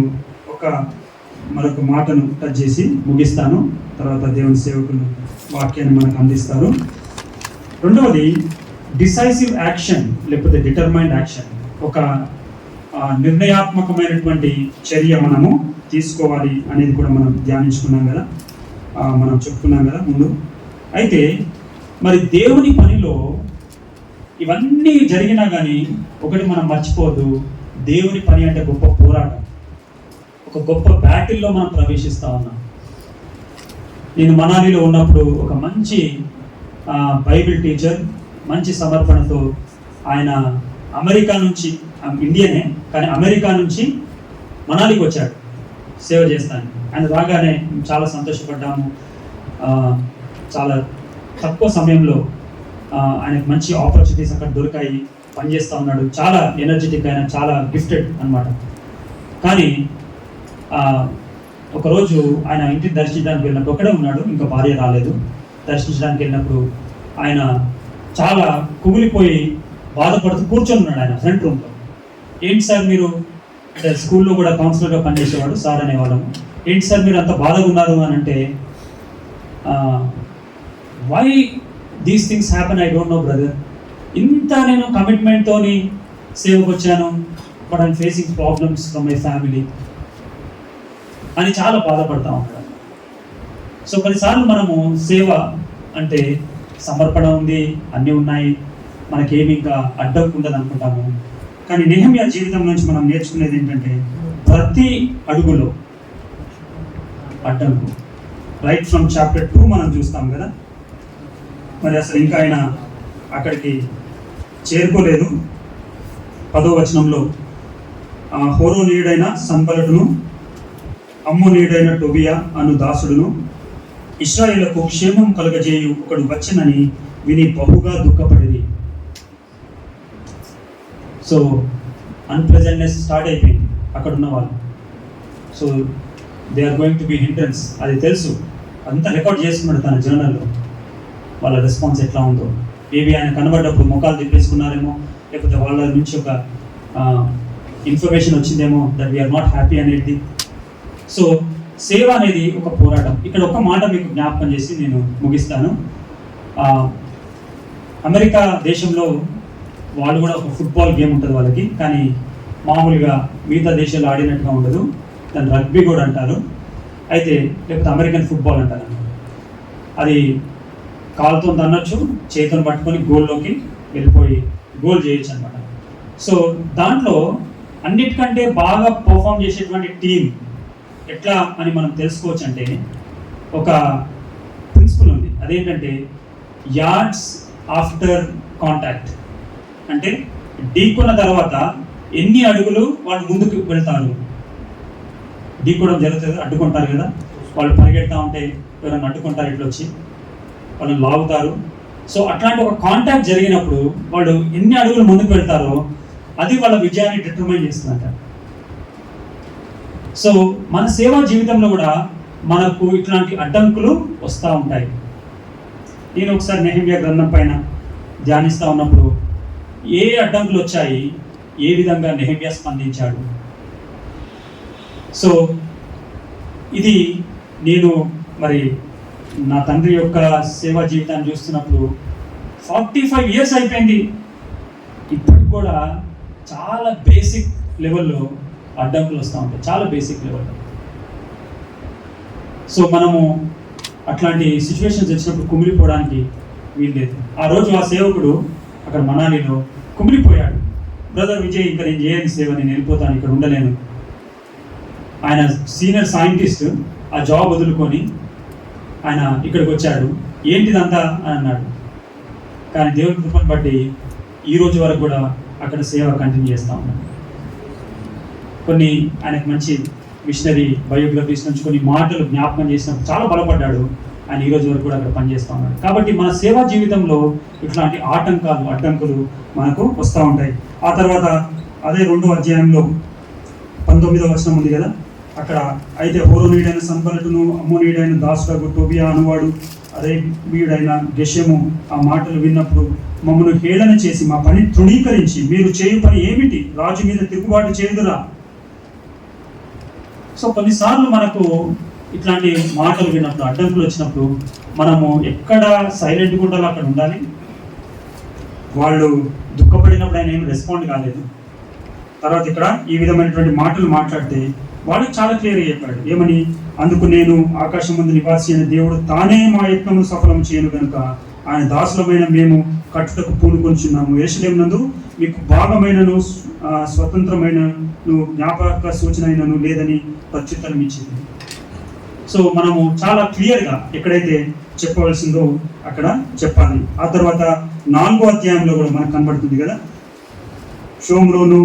మరొక మాటను టచ్ చేసి ముగిస్తాను. తర్వాత దేవుని సేవకులు వాక్యాన్ని మనకు అందిస్తారు. రెండవది డిసైసివ్ యాక్షన్ లేకపోతే డిటర్మైన్డ్ యాక్షన్. ఒక నిర్ణయాత్మకమైనటువంటి చర్య మనము తీసుకోవాలి అనేది కూడా మనం ధ్యానించుకున్నాం కదా, మనం చెప్పుకున్నాం కదా ముందు. అయితే మరి దేవుని పనిలో ఇవన్నీ జరిగినా కానీ ఒకటి మనం మర్చిపోవద్దు, దేవుని పని అంటే గొప్ప పోరాటం, ఒక గొప్ప బ్యాటిల్లో మనం ప్రవేశిస్తూ ఉన్నాం. నేను మనాలిలో ఉన్నప్పుడు ఒక మంచి బైబిల్ టీచర్ మంచి సమర్పణతో ఆయన అమెరికా నుంచి, ఇండియనే కానీ అమెరికా నుంచి మనాలికి వచ్చాడు సేవ చేస్తాను. ఆయన రాగానే మేము చాలా సంతోషపడ్డాము. చాలా తక్కువ సమయంలో ఆయనకు మంచి ఆపర్చునిటీస్ అక్కడ దొరికాయి, పనిచేస్తూ ఉన్నాడు. చాలా ఎనర్జెటిక్, ఆయన చాలా గిఫ్టెడ్ అనమాట. కానీ ఒకరోజు ఆయన ఇంటిని దర్శించడానికి వెళ్ళినప్పుడు ఒక్కడే ఉన్నాడు, ఇంకా భార్య రాలేదు. దర్శించడానికి వెళ్ళినప్పుడు ఆయన చాలా కుమిలిపోయి బాధపడుతూ కూర్చొని ఉన్నాడు ఆయన ఫ్రంట్ రూమ్లో. ఏంటి సార్ మీరు, అంటే స్కూల్లో కూడా కౌన్సిలర్గా పనిచేసేవాడు సార్ అనేవాళ్ళము, ఏంటి సార్ మీరు అంత బాధగా ఉన్నారు అని అంటే, why these things happen I don't know brother. ఇంత నేను కమిట్మెంట్తోని సేవకు వచ్చాను, but I'm facing problems from my family అని చాలా బాధపడతా ఉంటాడు. సో కొన్నిసార్లు మనము సేవ అంటే సమర్పణ ఉంది, అన్నీ ఉన్నాయి, మనకేమి ఇంకా అడ్డంకు ఉండదు అనుకుంటాము. కానీ నెహెమ్యా జీవితం నుంచి మనం నేర్చుకునేది ఏంటంటే ప్రతి అడుగులో అడ్డంకు. రైట్ ఫ్రమ్ చాప్టర్ 2 మనం చూస్తాం కదా. మరి అసలు ఇంకా ఆయన అక్కడికి చేరుకోలేదు. 10వ వచనంలో హోరోనీయుడైన సంబలటును, అమ్మోనీయుడైన టోబియా అను దాసుడును ఇశ్రాయేలుకు క్షేమం కలుగజేయు ఒకడు వచ్చనని విని బహుగా దుఃఖపడింది. సో అన్ప్లెజెంట్నెస్ స్టార్ట్ అయిపోయింది అక్కడ ఉన్న వాళ్ళు. So they are going to be hindrances, అది తెలుసు. అంతా రికార్డ్ చేసుకున్నాడు తన జర్నల్లో, వాళ్ళ రెస్పాన్స్ ఎట్లా ఉందో. మేబీ ఆయన కనబడ్డప్పుడు ముఖాలు తిప్పేసుకున్నారేమో, లేకపోతే వాళ్ళ నుంచి ఒక ఇన్ఫర్మేషన్ వచ్చిందేమో దట్ వీఆర్ నాట్ హ్యాపీ అనేది. సో సేవ అనేది ఒక పోరాటం. ఇక్కడ ఒక మాట మీకు జ్ఞాపకం చేసి నేను ముగిస్తాను. అమెరికా దేశంలో వాళ్ళు కూడా ఒక ఫుట్బాల్ గేమ్ ఉంటుంది వాళ్ళకి, కానీ మామూలుగా మిగతా దేశాలు ఆడినట్టుగా ఉండదు. దాన్ని రగ్బీ కూడా అంటారు, అయితే లేకపోతే అమెరికన్ ఫుట్బాల్ అంటారు. అది కాలుతో తన్నొచ్చు, చేతులను పట్టుకొని గోల్లోకి వెళ్ళిపోయి గోల్ చేయొచ్చు అనమాట. సో దాంట్లో అన్నిటికంటే బాగా పర్ఫామ్ చేసేటువంటి టీం ఎట్లా అని మనం తెలుసుకోవచ్చు అంటే ఒక ప్రిన్సిపల్ ఉంది. అదేంటంటే యార్డ్స్ ఆఫ్టర్ కాంటాక్ట్. అంటే ఢీకొన్న తర్వాత ఎన్ని అడుగులు వాళ్ళు ముందుకు వెళ్తారు. ఢీకోవడం జరుగుతుంది, అడ్డుకుంటారు కదా, వాళ్ళు పరిగెడతా ఉంటే ఎవరైనా అడ్డుకుంటారు, ఇట్లా వచ్చి వాళ్ళని లాగుతారు. సో అట్లాంటి ఒక కాంటాక్ట్ జరిగినప్పుడు వాళ్ళు ఎన్ని అడుగులు ముందుకు వెళ్తారో అది వాళ్ళ విజయాన్ని డిటర్మైన్ చేస్తుందంట. సో మన సేవా జీవితంలో కూడా మనకు ఇట్లాంటి అడ్డంకులు వస్తూ ఉంటాయి. నేను ఒకసారి నెహెమ్యా గ్రంథం పైన ధ్యానిస్తూ ఉన్నప్పుడు ఏ అడ్డంకులు వచ్చాయి, ఏ విధంగా నెహెమ్యా స్పందించాడు. సో ఇది నేను మరి నా తండ్రి యొక్క సేవా జీవితాన్ని చూస్తున్నప్పుడు 45 years అయిపోయింది, ఇప్పటికి కూడా చాలా బేసిక్ లెవెల్లో అడ్డంకులు వస్తూ ఉంటాయి, చాలా బేసిక్ లెవెల్లో. సో మనము అట్లాంటి సిచ్యువేషన్స్ వచ్చినప్పుడు కుమిలిపోవడానికి వీల్లేదు. ఆ రోజు ఆ సేవకుడు అక్కడ మనాలిలో కుమిలిపోయాడు. బ్రదర్ విజయ్, ఇంకా నేను చేయని సేవ, నేను వెళ్ళిపోతాను, ఇక్కడ ఉండలేను. ఆయన సీనియర్ సైంటిస్ట్, ఆ జాబ్ వదులుకొని ఆయన ఇక్కడికి వచ్చాడు. ఏంటిదంతా అని అన్నాడు. కానీ దేవుని కృపను బట్టి ఈ రోజు వరకు కూడా అక్కడ సేవ కంటిన్యూ చేస్తూ ఉన్నాడు. కొన్ని ఆయనకు మంచి మిషనరీ బయోగ్రఫీస్ నుంచి కొన్ని మాటలు జ్ఞాపకం చేసినప్పుడు చాలా బలపడ్డాడు. ఆయన ఈ రోజు వరకు కూడా అక్కడ పనిచేస్తూ ఉన్నాడు. కాబట్టి మన సేవా జీవితంలో ఇట్లాంటి అడ్డంకులు మనకు వస్తూ ఉంటాయి. ఆ తర్వాత అదే 2వ అధ్యాయంలో 19వ వచనం ఉంది కదా, అక్కడ అయితే హోరోనీయుడైన సంబలటును, అమ్మోనీయుడైన దాసుడగు టోబియా అనువాడు అరేబీయుడైన గెషెము ఆ మాటలు విన్నప్పుడు మమ్మను హేళన చేసి మా పని తృణీకరించి మీరు చేయు పని ఏమిటి, రాజు మీద తిరుగుబాటు చేయుదురా. సో కొన్నిసార్లు మనకు ఇట్లాంటి మాటలు విన్నప్పుడు, అడ్డంకులు వచ్చినప్పుడు మనము ఎక్కడ సైలెంట్గా ఉండాలో అక్కడ ఉండాలి. వాళ్ళు దుఃఖపడినప్పుడు ఆయన ఏమి రెస్పాండ్ కాలేదు. తర్వాత ఇక్కడ ఈ విధమైనటువంటి మాటలు మాట్లాడితే వాడు చాలా క్లియర్గా చెప్పాడు. ఏమని? అందుకు నేను ఆకాశం ముందు నివాసి అయిన దేవుడు తానే మా యత్నమును సఫలం చేయను కనుక ఆయన దాసులమైన మేము కట్టుటకు పూనుకొంచున్నాము. యెరూషలేము నందు మీకు భాగమైనను స్వతంత్రమైనను జ్ఞాపక సూచన అయినను లేదని ప్రత్యుత్తరం ఇచ్చింది. సో మనము చాలా క్లియర్గా ఎక్కడైతే చెప్పవలసిందో అక్కడ చెప్పాలి. ఆ తర్వాత 4వ అధ్యాయంలో కూడా మనకు కనబడుతుంది కదా, షోమ్రోను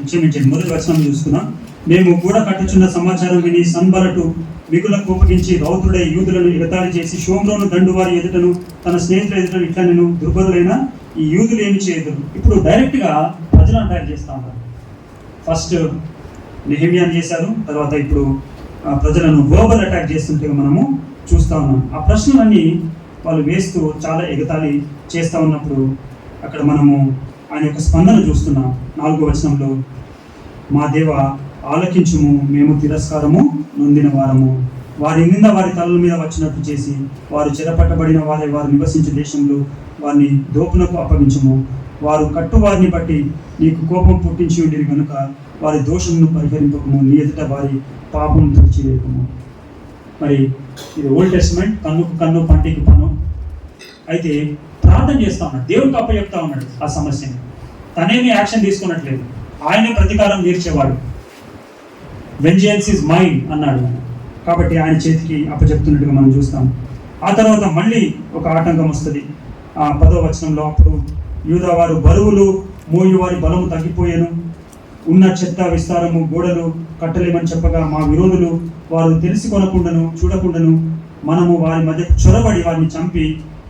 క్షమించండి, మొదటి వచనం చూసుకున్నా. మేము కూడా కట్టుచున్న సమాచారం విని సంబరటు మిగుల కోపగించి రౌతుడై యూదులను ఎగతాళి చేసి షోమ్రోను దండు వారి ఎదుటను తన స్నేహితుల ఎదుటను ఇట్లా నేను దుర్బలులైన ఈ యూదులు ఏమి చేయదు. ఇప్పుడు డైరెక్ట్గా ప్రజలను అటాక్ చేస్తూ ఉన్నారు. ఫస్ట్ నెహెమ్యాను చేశారు, తర్వాత ఇప్పుడు ప్రజలను వర్బల్ అటాక్ చేస్తుంటే మనము చూస్తూ ఉన్నాం. ఆ ప్రశ్నలన్నీ వాళ్ళు వేస్తూ చాలా ఎగతాళి చేస్తూ ఉన్నప్పుడు అక్కడ మనము ఆయన యొక్క స్పందన చూస్తున్నాం. 4వ వచనంలో, మా దేవ ఆలకించుము, మేము తిరస్కారము నొందిన వారము, వారి నింద వారి తలల మీద వచ్చినట్టు చేసి వారు చెరపట్టబడిన వారు నివసించే దేశంలో వారిని దోపునకు అప్పగించుము. వారు కట్టువారిని బట్టి నీకు కోపం పుట్టించి ఉండేది కనుక వారి దోషమును పరిహరింపకము, నీ ఎదుట వారి పాపం తుడిచివేయకము. మరి ఇది ఓల్డ్ టెస్ట్మెంట్, కన్నుకు కన్ను పంటికి పన్ను. అయితే ప్రార్థన చేస్తా ఉన్నాడు, దేవుడికి అప్పచెప్తా ఉన్నాడు ఆ సమస్యని. తనేమి యాక్షన్ తీసుకున్నట్లేదు, ఆయనే ప్రతీకారం తీర్చేవాడు. వెంజెన్స్ ఇస్ మైండ్ అన్నాడు, కాబట్టి ఆయన చేతికి అప్పచెప్తున్నట్టుగా మనం చూస్తాం. ఆ తర్వాత మళ్ళీ ఒక ఆటంకం వస్తుంది. 10వ వచనంలో, అప్పుడు యూదా వారు బరువులు మోయు వారి బలము తగ్గిపోయాను, ఉన్న చెత్త విస్తారము గోడలు కట్టలేమని చెప్పగా మా విరోధులు వారు తెలిసి కొనకుండాను చూడకుండాను మనము వారి మధ్య చొరబడి వారిని చంపి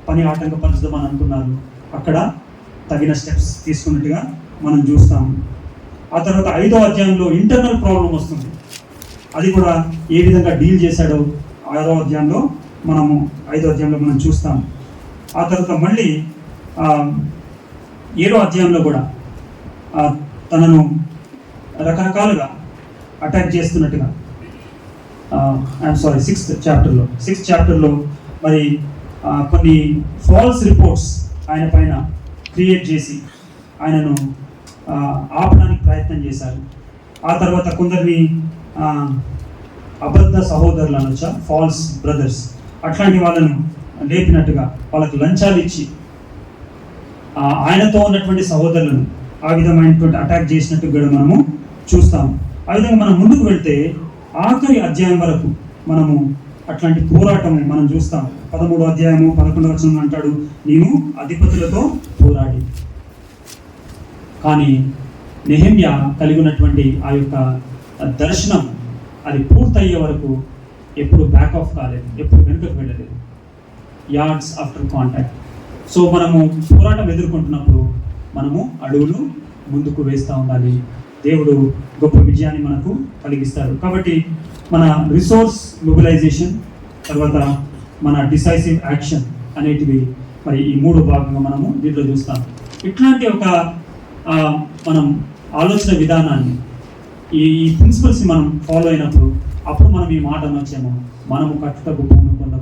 పని ఆటంకపరుచుదామని అనుకున్నారు. అక్కడ తగిన స్టెప్స్ తీసుకున్నట్టుగా మనం చూస్తాము. ఆ తర్వాత 5వ అధ్యాయంలో ఇంటర్నల్ ప్రాబ్లం వస్తుంది. అది కూడా ఏ విధంగా డీల్ చేశాడో 6వ అధ్యాయంలో మనము 5వ అధ్యాయంలో మనం చూస్తాం. ఆ తర్వాత మళ్ళీ 7వ అధ్యాయంలో కూడా తనను రకరకాలుగా అటాక్ చేస్తున్నట్టుగా, 6th చాప్టర్లో మరి కొన్ని ఫాల్స్ రిపోర్ట్స్ ఆయన పైన క్రియేట్ చేసి ఆయనను ఆపడానికి ప్రయత్నం చేశారు. ఆ తర్వాత కొందరిని అబద్ధ సహోదరులు అనొచ్చా, ఫాల్స్ బ్రదర్స్, అట్లాంటి వాళ్ళను లేపినట్టుగా వాళ్ళకు లంచాలు ఇచ్చి ఆయనతో ఉన్నటువంటి సహోదరులను ఆ విధమైనటువంటి అటాక్ చేసినట్టు కూడా మనము చూస్తాము. ఆ విధంగా మనం ముందుకు వెళ్తే ఆఖరి అధ్యాయం వరకు మనము అట్లాంటి పోరాటం మనం చూస్తాం. 13వ అధ్యాయము 11వ వచనం అంటాడు, నేను అధిపతులతో పోరాడి. కానీ నెహెమ్యా కలిగి ఉన్నటువంటి ఆ యొక్క దర్శనం అది పూర్తయ్యే వరకు ఎప్పుడు బ్యాక్ ఆఫ్ కాలేదు, ఎప్పుడు వెనుకకు వెళ్ళలేదు. Yards after contact. సో మనము పోరాటం ఎదుర్కొంటున్నప్పుడు మనము అడుగులు ముందుకు వేస్తూ ఉండాలి. దేవుడు గొప్ప విజయాన్ని మనకు కలిగిస్తాడు. కాబట్టి మన రిసోర్స్ మొబిలైజేషన్, తర్వాత మన డిసైసివ్ యాక్షన్ అనేటివి మరి ఈ 3 భాగంగా మనము దీంట్లో చూస్తాం. ఇట్లాంటి ఒక మనం ఆలోచన విధానాన్ని, ఈ ప్రిన్సిపల్స్ని మనం ఫాలో అయినప్పుడు అప్పుడు మనం ఈ మాట అనొచ్చేమో, మనము కట్టుటకు భూమి కొంత